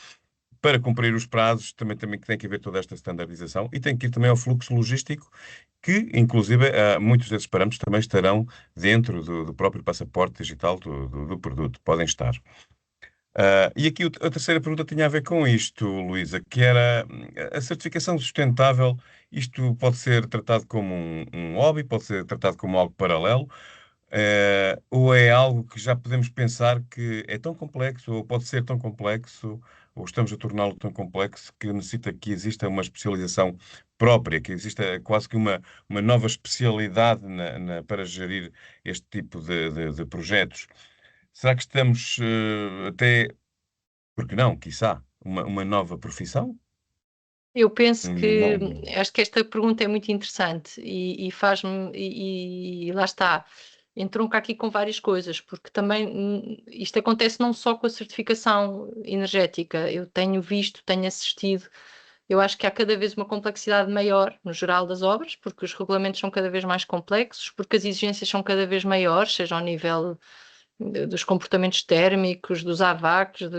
A: para cumprir os prazos, também tem que haver toda esta standardização e tem que ir também ao fluxo logístico, que, inclusive, muitos desses parâmetros também estarão dentro do próprio passaporte digital do produto, podem estar. E aqui a terceira pergunta tinha a ver com isto, Luísa, que era a certificação sustentável. Isto pode ser tratado como um hobby, pode ser tratado como algo paralelo, ou é algo que já podemos pensar que é tão complexo, ou pode ser tão complexo, ou estamos a torná-lo tão complexo que necessita que exista uma especialização própria, que exista quase que uma nova especialidade para gerir este tipo de projetos. Será que estamos até, porque não, quiçá, uma nova profissão?
D: Eu penso que
A: Bom,
D: acho que esta pergunta é muito interessante e faz-me e lá está, entronca aqui com várias coisas, porque também isto acontece não só com a certificação energética, eu tenho visto, tenho assistido, eu acho que há cada vez uma complexidade maior no geral das obras, porque os regulamentos são cada vez mais complexos, porque as exigências são cada vez maiores, seja ao nível dos comportamentos térmicos, dos AVACs,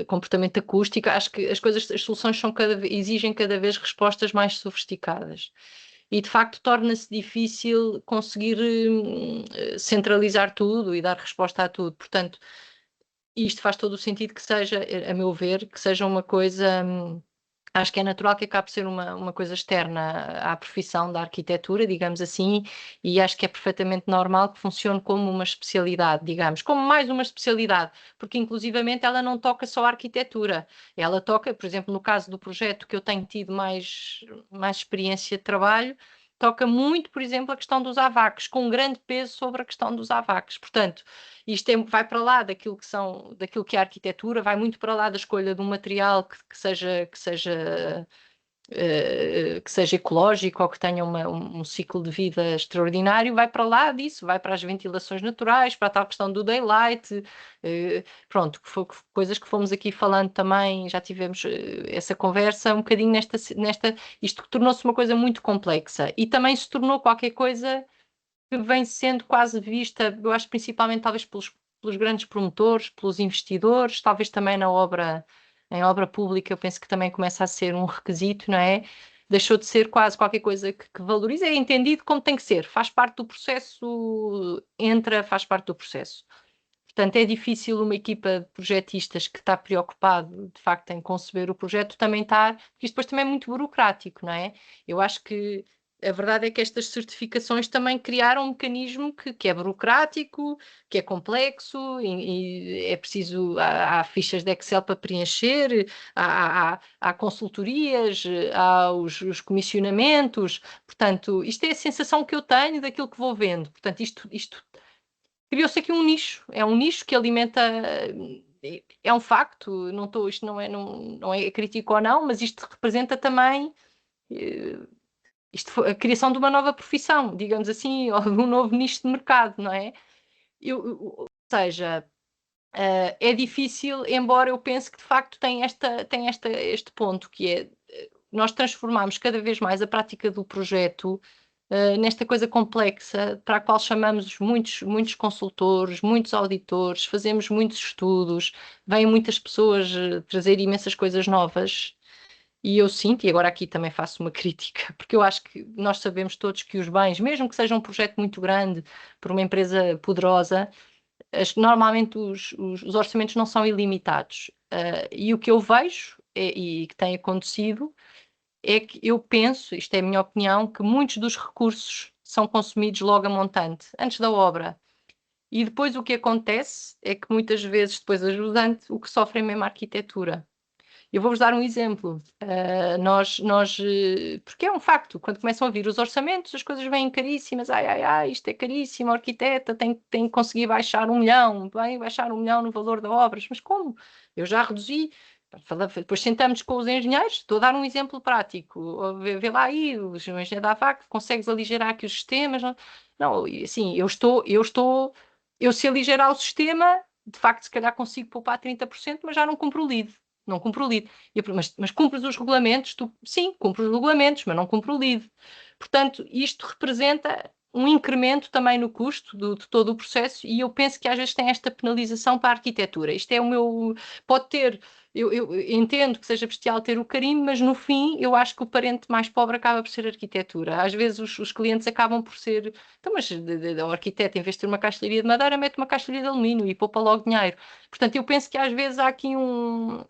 D: comportamento acústico. Acho que as soluções exigem cada vez respostas mais sofisticadas. E de facto torna-se difícil conseguir centralizar tudo e dar resposta a tudo. Portanto, isto faz todo o sentido que seja, a meu ver, que seja uma coisa. Acho que é natural que acabe por ser uma coisa externa à profissão da arquitetura, digamos assim, e acho que é perfeitamente normal que funcione como uma especialidade, digamos, como mais uma especialidade, porque inclusivamente ela não toca só a arquitetura, ela toca, por exemplo, no caso do projeto que eu tenho tido mais experiência de trabalho, toca muito, por exemplo, a questão dos AVACs, com um grande peso sobre a questão dos AVACs. Portanto, isto vai para lá daquilo que é a arquitetura, vai muito para lá da escolha de um material que seja ecológico ou que tenha um ciclo de vida extraordinário, vai para lá disso, vai para as ventilações naturais, para a tal questão do daylight, pronto, coisas que fomos aqui falando também, já tivemos essa conversa um bocadinho isto tornou-se uma coisa muito complexa e também se tornou qualquer coisa que vem sendo quase vista, eu acho principalmente talvez pelos grandes promotores, pelos investidores, talvez também em obra pública, eu penso que também começa a ser um requisito, não é? Deixou de ser quase qualquer coisa que valoriza, é entendido como tem que ser, faz parte do processo, faz parte do processo. Portanto, é difícil uma equipa de projetistas que está preocupado, de facto, em conceber o projeto também estar, porque isto depois também é muito burocrático, não é? Eu acho que a verdade é que estas certificações também criaram um mecanismo que é burocrático, que é complexo, e é preciso, há fichas de Excel para preencher, há consultorias, há os comissionamentos, portanto, isto é a sensação que eu tenho daquilo que vou vendo. Portanto, isto criou-se aqui um nicho, é um nicho que alimenta, é um facto, isto não é crítico ou não, mas isto representa também a criação de uma nova profissão, digamos assim, ou de um novo nicho de mercado, não é? Ou seja, é difícil, embora eu pense que de facto tem este ponto, que é nós transformarmos cada vez mais a prática do projeto nesta coisa complexa para a qual chamamos muitos consultores, muitos auditores, fazemos muitos estudos, vêm muitas pessoas trazer imensas coisas novas. E eu sinto, e agora aqui também faço uma crítica, porque eu acho que nós sabemos todos que os bens, mesmo que seja um projeto muito grande, por uma empresa poderosa, normalmente os orçamentos não são ilimitados. E o que eu vejo, e que tem acontecido, é que eu penso, isto é a minha opinião, que muitos dos recursos são consumidos logo a montante, antes da obra. E depois o que acontece é que muitas vezes, depois ajudante, o que sofre é mesmo a arquitetura. Eu vou-vos dar um exemplo. Porque é um facto, quando começam a vir os orçamentos, as coisas vêm caríssimas. Isto é caríssimo, a arquiteta tem que conseguir baixar 1 milhão, bem, baixar 1 milhão no valor da obras. Mas como? Eu já reduzi. Depois sentamos com os engenheiros, estou a dar um exemplo prático. Vê lá aí, o engenheiro da AVAC, consegues aligerar aqui os sistemas? Não, assim, eu se aligerar o sistema, de facto, se calhar consigo poupar 30%, mas já não cumpro o LEED. Não cumpro o LEED. Mas cumpres os regulamentos? Sim, cumpro os regulamentos, mas não cumpro o LEED. Portanto, isto representa um incremento também no custo de todo o processo e eu penso que às vezes tem esta penalização para a arquitetura. Isto é o meu... Pode ter... Eu entendo que seja bestial ter o carimbo, mas no fim eu acho que o parente mais pobre acaba por ser a arquitetura. Às vezes os clientes acabam por ser... Então, mas o arquiteto, em vez de ter uma caixilharia de madeira, mete uma caixilharia de alumínio e poupa logo dinheiro. Portanto, eu penso que às vezes há aqui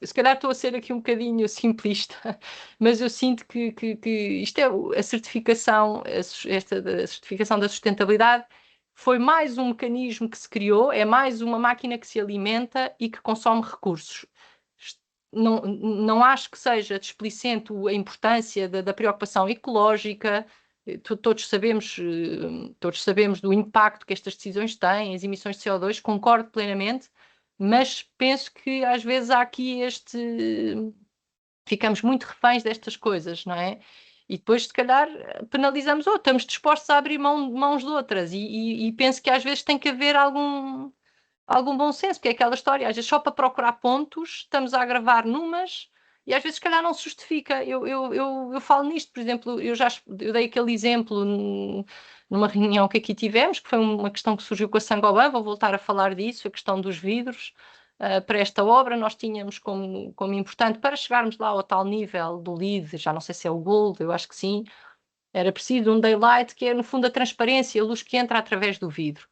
D: se calhar estou a ser aqui um bocadinho simplista, mas eu sinto que isto é a certificação, a certificação da sustentabilidade foi mais um mecanismo que se criou, é mais uma máquina que se alimenta e que consome recursos. Não acho que seja displicente a importância da preocupação ecológica. Todos sabemos do impacto que estas decisões têm, as emissões de CO2, concordo plenamente, mas penso que às vezes há aqui ficamos muito reféns destas coisas, não é? E depois, se calhar, penalizamos outros, estamos dispostos a abrir mãos de outras, e penso que às vezes tem que haver algum bom senso, porque é aquela história, às vezes só para procurar pontos, estamos a agravar numas, e às vezes, se calhar, não se justifica. Eu falo nisto, por exemplo, eu dei aquele exemplo numa reunião que aqui tivemos, que foi uma questão que surgiu com a Saint-Gobain, vou voltar a falar disso, a questão dos vidros. Para esta obra, nós tínhamos como importante, para chegarmos lá ao tal nível do LEED, já não sei se é o Gold, eu acho que sim, era preciso um daylight, que é, no fundo, a transparência, a luz que entra através do vidro.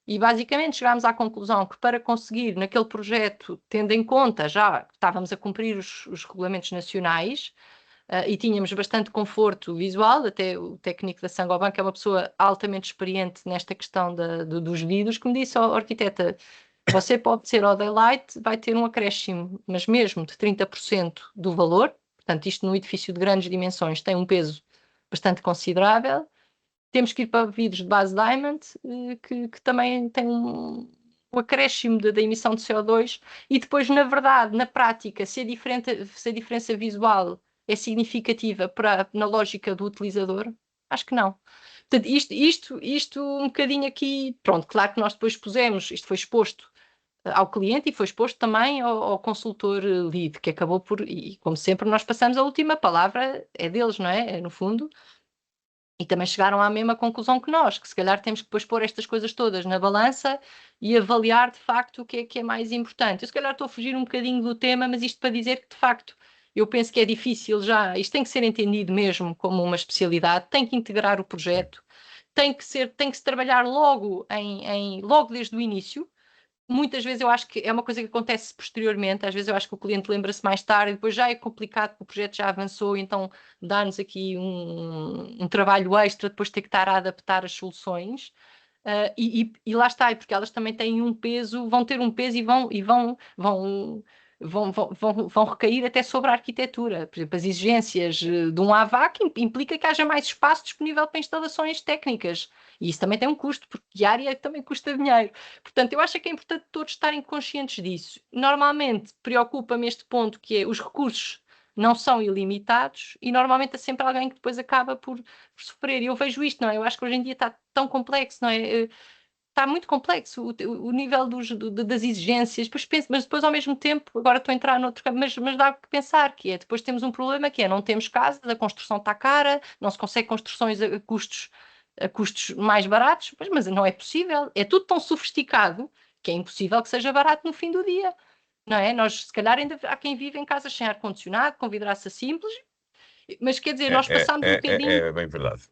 D: E basicamente chegámos à conclusão que para conseguir naquele projeto, tendo em conta já que estávamos a cumprir os regulamentos nacionais e tínhamos bastante conforto visual, até o técnico da Saint-Gobain, que é uma pessoa altamente experiente nesta questão dos vidros, que me disse, arquiteta, você pode ser ao daylight, vai ter um acréscimo, mas mesmo de 30% do valor, portanto isto num edifício de grandes dimensões tem um peso bastante considerável. Temos que ir para vidros de base Diamond, que também tem um acréscimo da emissão de CO2, e depois, na verdade, na prática, se a diferença visual é significativa na lógica do utilizador, acho que não. Portanto, isto um bocadinho aqui, pronto, claro que nós depois isto foi exposto ao cliente e foi exposto também ao consultor LEED, que acabou e como sempre nós passamos a última palavra, é deles, não é? No fundo. E também chegaram à mesma conclusão que nós, que se calhar temos que depois pôr estas coisas todas na balança e avaliar de facto o que é mais importante. Eu se calhar estou a fugir um bocadinho do tema, mas isto para dizer que de facto eu penso que é difícil já, isto tem que ser entendido mesmo como uma especialidade, tem que integrar o projeto, tem que se trabalhar logo desde o início. Muitas vezes eu acho que é uma coisa que acontece posteriormente, às vezes eu acho que o cliente lembra-se mais tarde, e depois já é complicado porque o projeto já avançou, então dá-nos aqui um trabalho extra, depois ter que estar a adaptar as soluções. E lá está, porque elas também têm um peso, vão ter um peso e vão vão recair até sobre a arquitetura. Por exemplo, as exigências de um AVAC implica que haja mais espaço disponível para instalações técnicas. E isso também tem um custo, porque diária também custa dinheiro. Portanto, eu acho que é importante todos estarem conscientes disso. Normalmente, preocupa-me este ponto, que é os recursos não são ilimitados e normalmente é sempre alguém que depois acaba por sofrer. E eu vejo isto, não é? Eu acho que hoje em dia está tão complexo, não é? Está muito complexo o nível das exigências, depois penso, mas depois ao mesmo tempo, agora estou a entrar noutro campo, mas dá que pensar, que é, depois temos um problema que é, não temos casas, a construção está cara, não se consegue construções a custos mais baratos, mas não é possível, é tudo tão sofisticado que é impossível que seja barato no fim do dia, não é? Nós, se calhar, ainda há quem vive em casas sem ar-condicionado, com vidraça simples, mas quer dizer, nós passámos um bocadinho...
A: É bem verdade.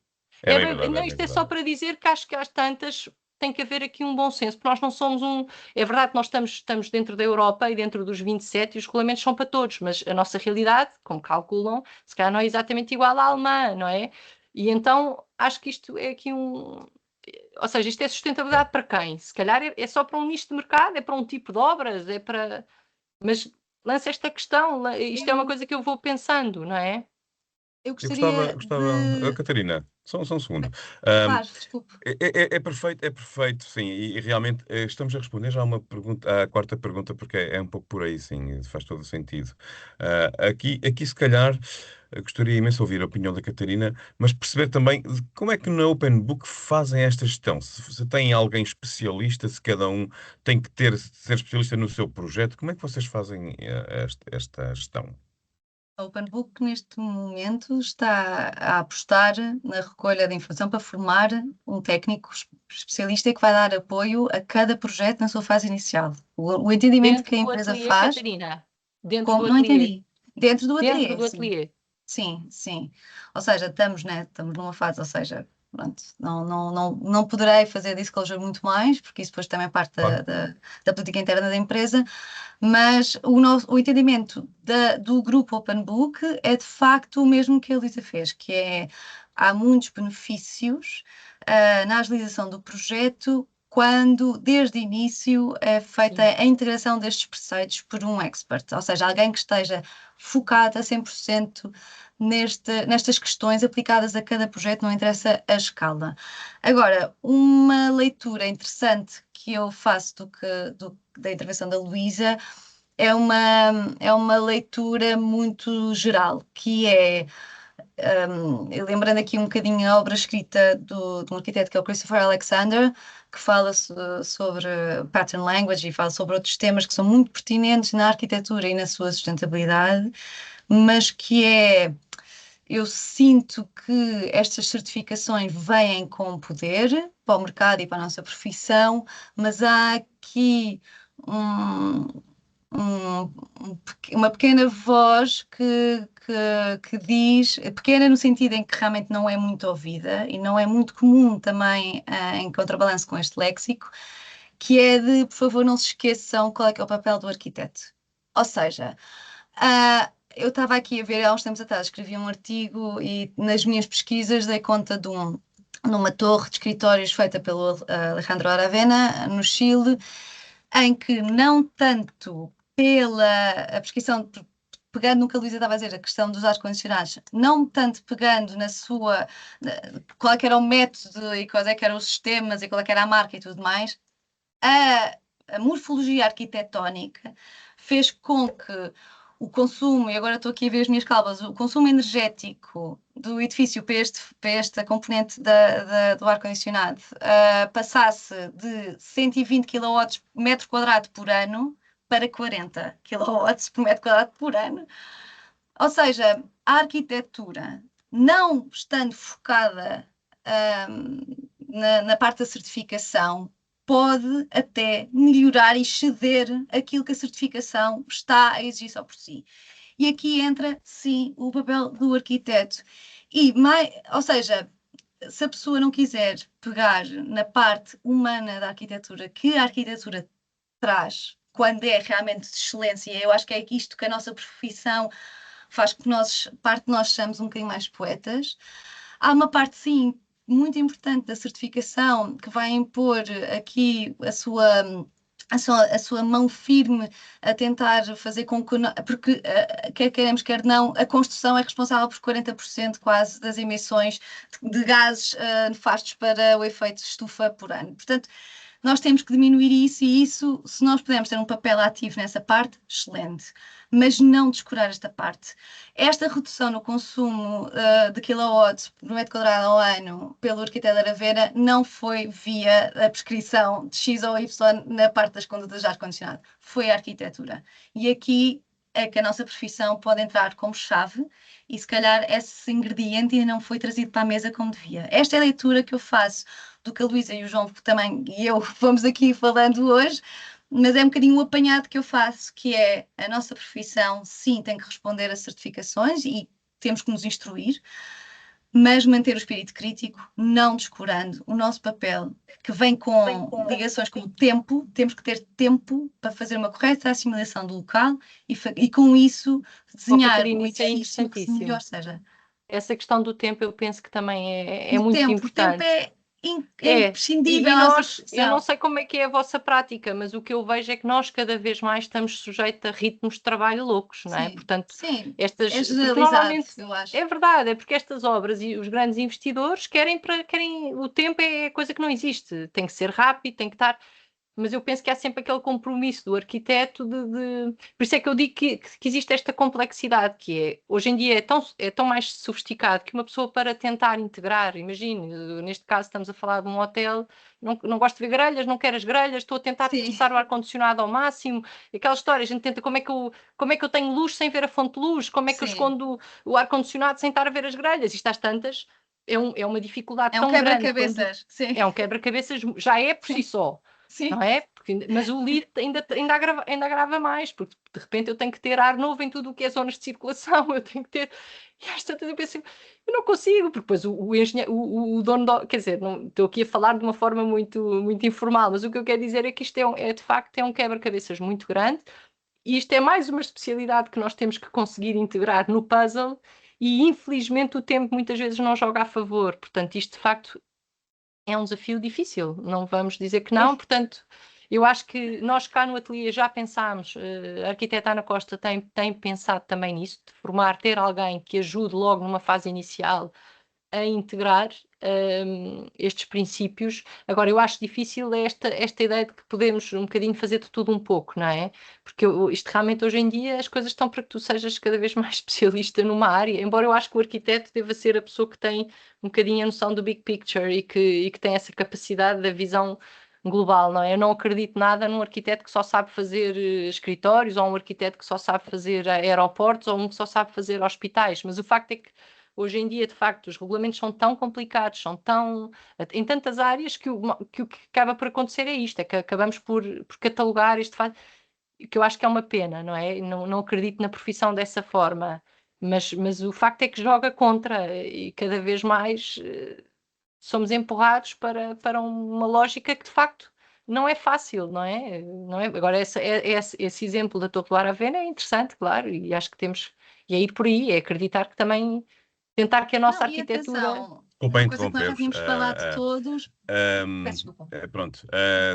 A: É bem verdade, é
D: Não,
A: bem
D: isto é só
A: verdade.
D: para dizer que acho que às tantas tem que haver aqui um bom senso, porque nós não somos um... É verdade que nós estamos dentro da Europa e dentro dos 27 e os regulamentos são para todos, mas a nossa realidade, como calculam, se calhar não é exatamente igual à alemã, não é? E então acho que isto é aqui um... Ou seja, isto é
A: É.
D: sustentabilidade para quem? Se calhar é só para um nicho de mercado, é para um tipo de obras, é para... Mas lança esta questão, isto é uma coisa que eu vou pensando, não é?
B: Eu
A: Eu
B: gostaria de...
A: Catarina, só um segundo. Ahm,
B: Faz, desculpe.
A: é perfeito, sim, e realmente estamos a responder já a uma pergunta, à quarta pergunta, porque é um pouco por aí, sim, faz todo o sentido. Aqui se calhar, gostaria imenso de ouvir a opinião da Catarina, mas perceber também como é que na Open Book fazem esta gestão. Se tem alguém especialista, se cada um tem que ser especialista no seu projeto, como é que vocês fazem esta gestão?
B: A Open Book, neste momento, está a apostar na recolha de informação para formar um técnico especialista que vai dar apoio a cada projeto na sua fase inicial. O entendimento que
D: Dentro
B: a
D: do
B: empresa
D: ateliê,
B: faz,
D: Catarina. Dentro do
B: não
D: ateliê.
B: entendi. Dentro do
D: Dentro
B: ateliê,
D: do
B: sim.
D: ateliê.
B: Sim, sim. Ou seja, estamos numa fase, ou seja, pronto, não poderei fazer disclosure muito mais, porque isso depois também é parte
A: Claro.
B: da política interna da empresa, mas o entendimento do grupo Open Book é de facto o mesmo que a Elisa fez, que é, há muitos benefícios na agilização do projeto quando, desde o início, é feita
D: Sim.
B: a integração destes preceitos por um expert, ou seja, alguém que esteja focado a 100% nestas questões aplicadas a cada projeto, não interessa a escala. Agora, uma leitura interessante que eu faço da intervenção da Luísa é uma leitura muito geral, que é, lembrando aqui um bocadinho a obra escrita de um arquiteto que é o Christopher Alexander, que fala sobre pattern language e fala sobre outros temas que são muito pertinentes na arquitetura e na sua sustentabilidade, mas que é... Eu sinto que estas certificações vêm com poder para o mercado e para a nossa profissão, mas há aqui um, uma pequena voz que diz, pequena no sentido em que realmente não é muito ouvida e não é muito comum também em contrabalanço com este léxico, que é de, por favor, não se esqueçam qual é que é o papel do arquiteto. Ou seja, eu estava aqui a ver, há uns tempos atrás, escrevi um artigo e nas minhas pesquisas dei conta numa torre de escritórios feita pelo Alejandro Aravena, no Chile, em que não tanto pela a prescrição, pegando no que a Luísa estava a dizer, a questão dos ar-condicionados, não tanto pegando qual é que era o método e quais é que eram os sistemas e qual é que era a marca e tudo mais, a morfologia arquitetónica fez com que o consumo, e agora estou aqui a ver as minhas calvas, o consumo energético do edifício para esta componente do ar-condicionado passasse de 120 kW metro quadrado por ano para 40 kW por metro quadrado por ano. Ou seja, a arquitetura, não estando focada na parte da certificação, pode até melhorar e exceder aquilo que a certificação está a exigir só por si. E aqui entra, sim, o papel do arquiteto. Ou seja, se a pessoa não quiser pegar na parte humana da arquitetura, que a arquitetura traz, quando é realmente de excelência, eu acho que é isto que a nossa profissão faz com que parte de nós sejamos um bocadinho mais poetas. Há uma parte, sim, muito importante da certificação que vai impor aqui a sua a sua mão firme a tentar fazer com que, porque quer queremos, quer não, a construção é responsável por 40% quase das emissões de gases nefastos para o efeito de estufa por ano. Portanto, nós temos que diminuir isso e isso, se nós pudermos ter um papel ativo nessa parte, excelente, mas não descurar esta parte. Esta redução no consumo de kilowatts por metro quadrado ao ano pelo arquiteto Aravena não foi via a prescrição de X ou Y na parte das condutas de ar-condicionado, foi a arquitetura. E aqui é que a nossa profissão pode entrar como chave e se calhar esse ingrediente ainda não foi trazido para a mesa como devia. Esta é a leitura que eu faço do que a Luísa e o João também e eu vamos aqui falando hoje, mas é um bocadinho o apanhado que eu faço, que é a nossa profissão, sim, tem que responder a certificações e temos que nos instruir, mas manter o espírito crítico, não descurando o nosso papel, que vem com ligações com o tempo, temos que ter tempo para fazer uma correta assimilação do local e com isso desenhar um edifício que melhor seja.
D: Essa questão do tempo eu penso que também é muito importante.
B: O tempo é imprescindível.
D: E nós, eu não sei como é que é a vossa prática, mas o que eu vejo é que nós cada vez mais estamos sujeitos a ritmos de trabalho loucos, não é?
B: Sim,
D: portanto,
B: sim,
D: estas
B: é generalizado, eu acho.
D: É verdade, é porque estas obras e os grandes investidores querem o tempo é coisa que não existe, tem que ser rápido, tem que estar. Mas eu penso que há sempre aquele compromisso do arquiteto Por isso é que eu digo que existe esta complexidade, que é, hoje em dia é tão mais sofisticado que uma pessoa para tentar integrar, imagine, neste caso estamos a falar de um hotel, não gosto de ver grelhas, não quero as grelhas, estou a tentar forçar o ar-condicionado ao máximo, aquela história, a gente tenta como é que eu tenho luz sem ver a fonte de luz, como é que eu escondo o ar-condicionado sem estar a ver as grelhas, isto às tantas é uma dificuldade tão grande.
B: Quebra-cabeças, sim.
D: É um quebra-cabeças, já é por si só.
B: Sim.
D: Não é? Mas o lead ainda agrava mais, porque de repente eu tenho que ter ar novo em tudo o que é zonas de circulação, eu tenho que ter. E às tantas eu penso, eu não consigo, porque depois o engenheiro, o dono, quer dizer, não, estou aqui a falar de uma forma muito, muito informal, mas o que eu quero dizer é que isto de facto é um quebra-cabeças muito grande, e isto é mais uma especialidade que nós temos que conseguir integrar no puzzle, e infelizmente o tempo muitas vezes não joga a favor, portanto, isto de facto é um desafio difícil, não vamos dizer que não, portanto, eu acho que nós cá no ateliê já pensámos, a arquiteta Ana Costa tem pensado também nisso, de formar, ter alguém que ajude logo numa fase inicial a integrar estes princípios. Agora, eu acho difícil esta ideia de que podemos um bocadinho fazer de tudo um pouco, não é? Porque isto realmente hoje em dia as coisas estão para que tu sejas cada vez mais especialista numa área, embora eu acho que o arquiteto deva ser a pessoa que tem um bocadinho a noção do big picture e que tem essa capacidade da visão global, não é? Eu não acredito nada num arquiteto que só sabe fazer escritórios, ou um arquiteto que só sabe fazer aeroportos, ou um que só sabe fazer hospitais, mas o facto é que hoje em dia, de facto, os regulamentos são tão complicados, em tantas áreas que o que acaba por acontecer é isto, é que acabamos por catalogar este fato, que eu acho que é uma pena, não é? Não acredito na profissão dessa forma, mas o facto é que joga contra e cada vez mais somos empurrados para uma lógica que de facto não é fácil, não é? Agora, esse exemplo da Torre do Aravena é interessante, claro, e acho que temos, e é ir por aí, é acreditar que também tentar que a nossa arquitetura.
A: Desculpa
B: uma coisa que nós já tínhamos falado todos.
A: Pronto,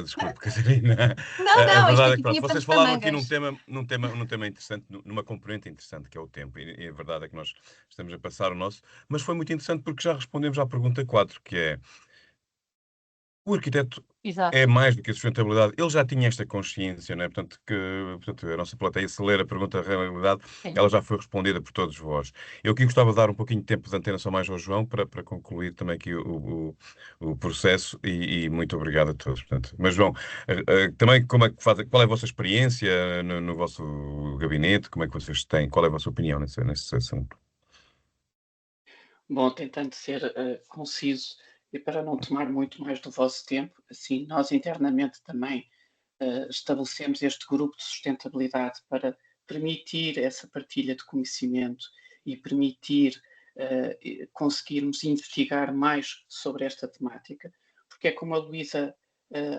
A: desculpe, Catarina.
B: Não,
A: a verdade é que
B: pronto,
A: vocês falaram aqui num tema interessante, numa componente interessante, que é o tempo, e a verdade é que nós estamos a passar o nosso, mas foi muito interessante porque já respondemos à pergunta 4, que é o arquiteto é mais do que a sustentabilidade. Ele já tinha esta consciência, não é? Portanto, a nossa plateia, se ler a pergunta da realidade, ela já foi respondida por todos vós. Eu aqui gostava de dar um pouquinho de tempo de antena só mais ao João para concluir também aqui o processo e muito obrigado a todos. Portanto, mas João, também como é que qual é a vossa experiência no vosso gabinete? Como é que vocês têm? Qual é a vossa opinião nesse assunto?
C: Bom, tentando ser conciso e para não tomar muito mais do vosso tempo, assim, nós internamente também estabelecemos este grupo de sustentabilidade para permitir essa partilha de conhecimento e permitir conseguirmos investigar mais sobre esta temática, porque é como a Luísa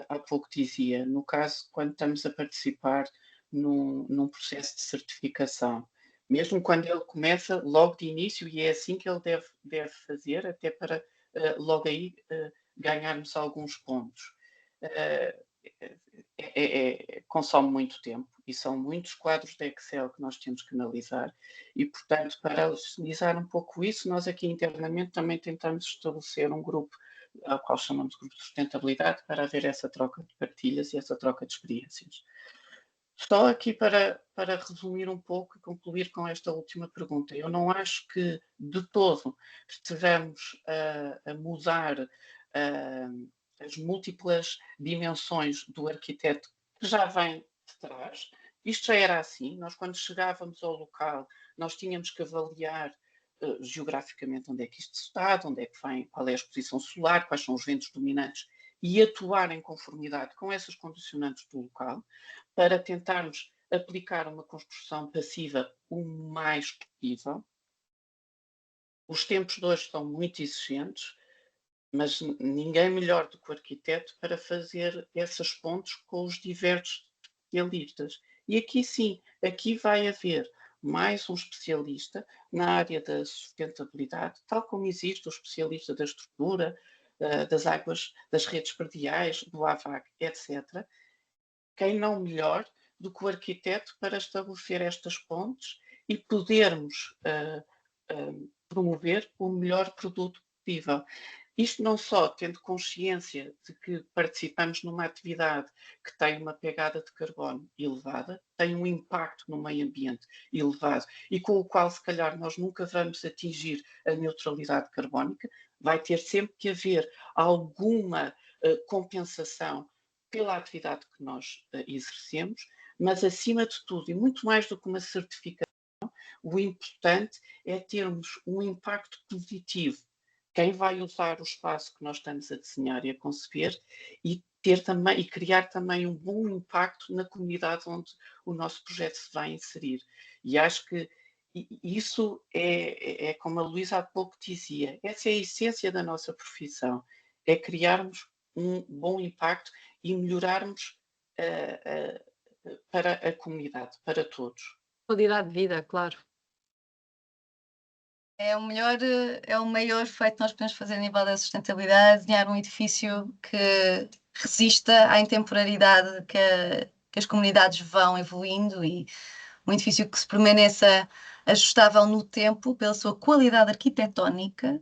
C: há pouco dizia, no caso, quando estamos a participar num processo de certificação, mesmo quando ele começa logo de início, e é assim que ele deve fazer, até para logo aí ganharmos alguns pontos. consome muito tempo e são muitos quadros de Excel que nós temos que analisar e, portanto, para agilizar um pouco isso, nós aqui internamente também tentamos estabelecer um grupo ao qual chamamos de grupo de sustentabilidade para haver essa troca de partilhas e essa troca de experiências. Só aqui para resumir um pouco e concluir com esta última pergunta. Eu não acho que, de todo, estejamos a mudar as múltiplas dimensões do arquiteto que já vem de trás. Isto já era assim. Nós, quando chegávamos ao local, nós tínhamos que avaliar geograficamente onde é que isto está, de onde é que vem, qual é a exposição solar, quais são os ventos dominantes e atuar em conformidade com essas condicionantes do local para tentarmos aplicar uma construção passiva o mais possível. Os tempos de hoje são muito exigentes, mas ninguém melhor do que o arquiteto para fazer essas pontes com os diversos especialistas. E aqui sim, aqui vai haver mais um especialista na área da sustentabilidade, tal como existe o especialista da estrutura, das águas, das redes prediais, do AVAC, etc. Quem não melhor do que o arquiteto para estabelecer estas pontes e podermos promover o melhor produto possível. Isto não só tendo consciência de que participamos numa atividade que tem uma pegada de carbono elevada, tem um impacto no meio ambiente elevado e com o qual, se calhar, nós nunca vamos atingir a neutralidade carbónica, vai ter sempre que haver alguma compensação pela atividade que nós exercemos, mas, acima de tudo, e muito mais do que uma certificação, o importante é termos um impacto positivo. Quem vai usar o espaço que nós estamos a desenhar e a conceber e criar também um bom impacto na comunidade onde o nosso projeto se vai inserir. E acho que isso é como a Luísa há pouco dizia, essa é a essência da nossa profissão, é criarmos um bom impacto e melhorarmos para a comunidade, para todos.
D: Qualidade de vida, claro.
B: É o maior feito que nós podemos fazer a nível da sustentabilidade, desenhar um edifício que resista à intemporalidade que as comunidades vão evoluindo e um edifício que se permaneça ajustável no tempo pela sua qualidade arquitetónica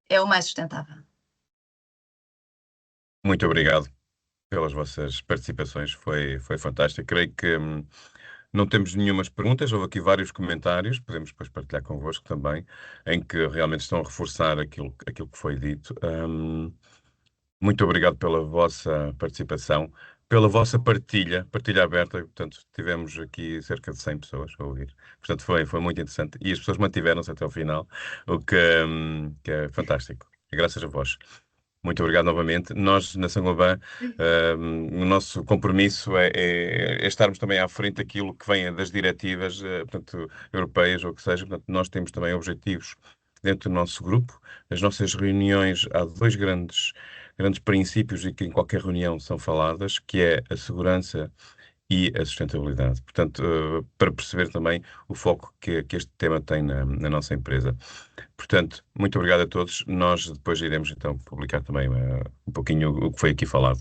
B: é o mais sustentável.
A: Muito obrigado pelas vossas participações, foi fantástico. Creio que não temos nenhumas perguntas, houve aqui vários comentários, podemos depois partilhar convosco também, em que realmente estão a reforçar aquilo que foi dito. Muito obrigado pela vossa participação, pela vossa partilha aberta, portanto, tivemos aqui cerca de 100 pessoas a ouvir, portanto, foi muito interessante, e as pessoas mantiveram-se até ao final, o que é fantástico, graças a vós. Muito obrigado novamente. Nós, na Saint-Gobain, o nosso compromisso é estarmos também à frente daquilo que vem das diretivas, portanto, europeias ou o que seja. Portanto, nós temos também objetivos dentro do nosso grupo. As nossas reuniões, há dois grandes princípios e que em qualquer reunião são faladas, que é a segurança e a sustentabilidade. Portanto, para perceber também o foco que este tema tem na nossa empresa. Portanto, muito obrigado a todos. Nós depois iremos então publicar também um pouquinho o que foi aqui falado.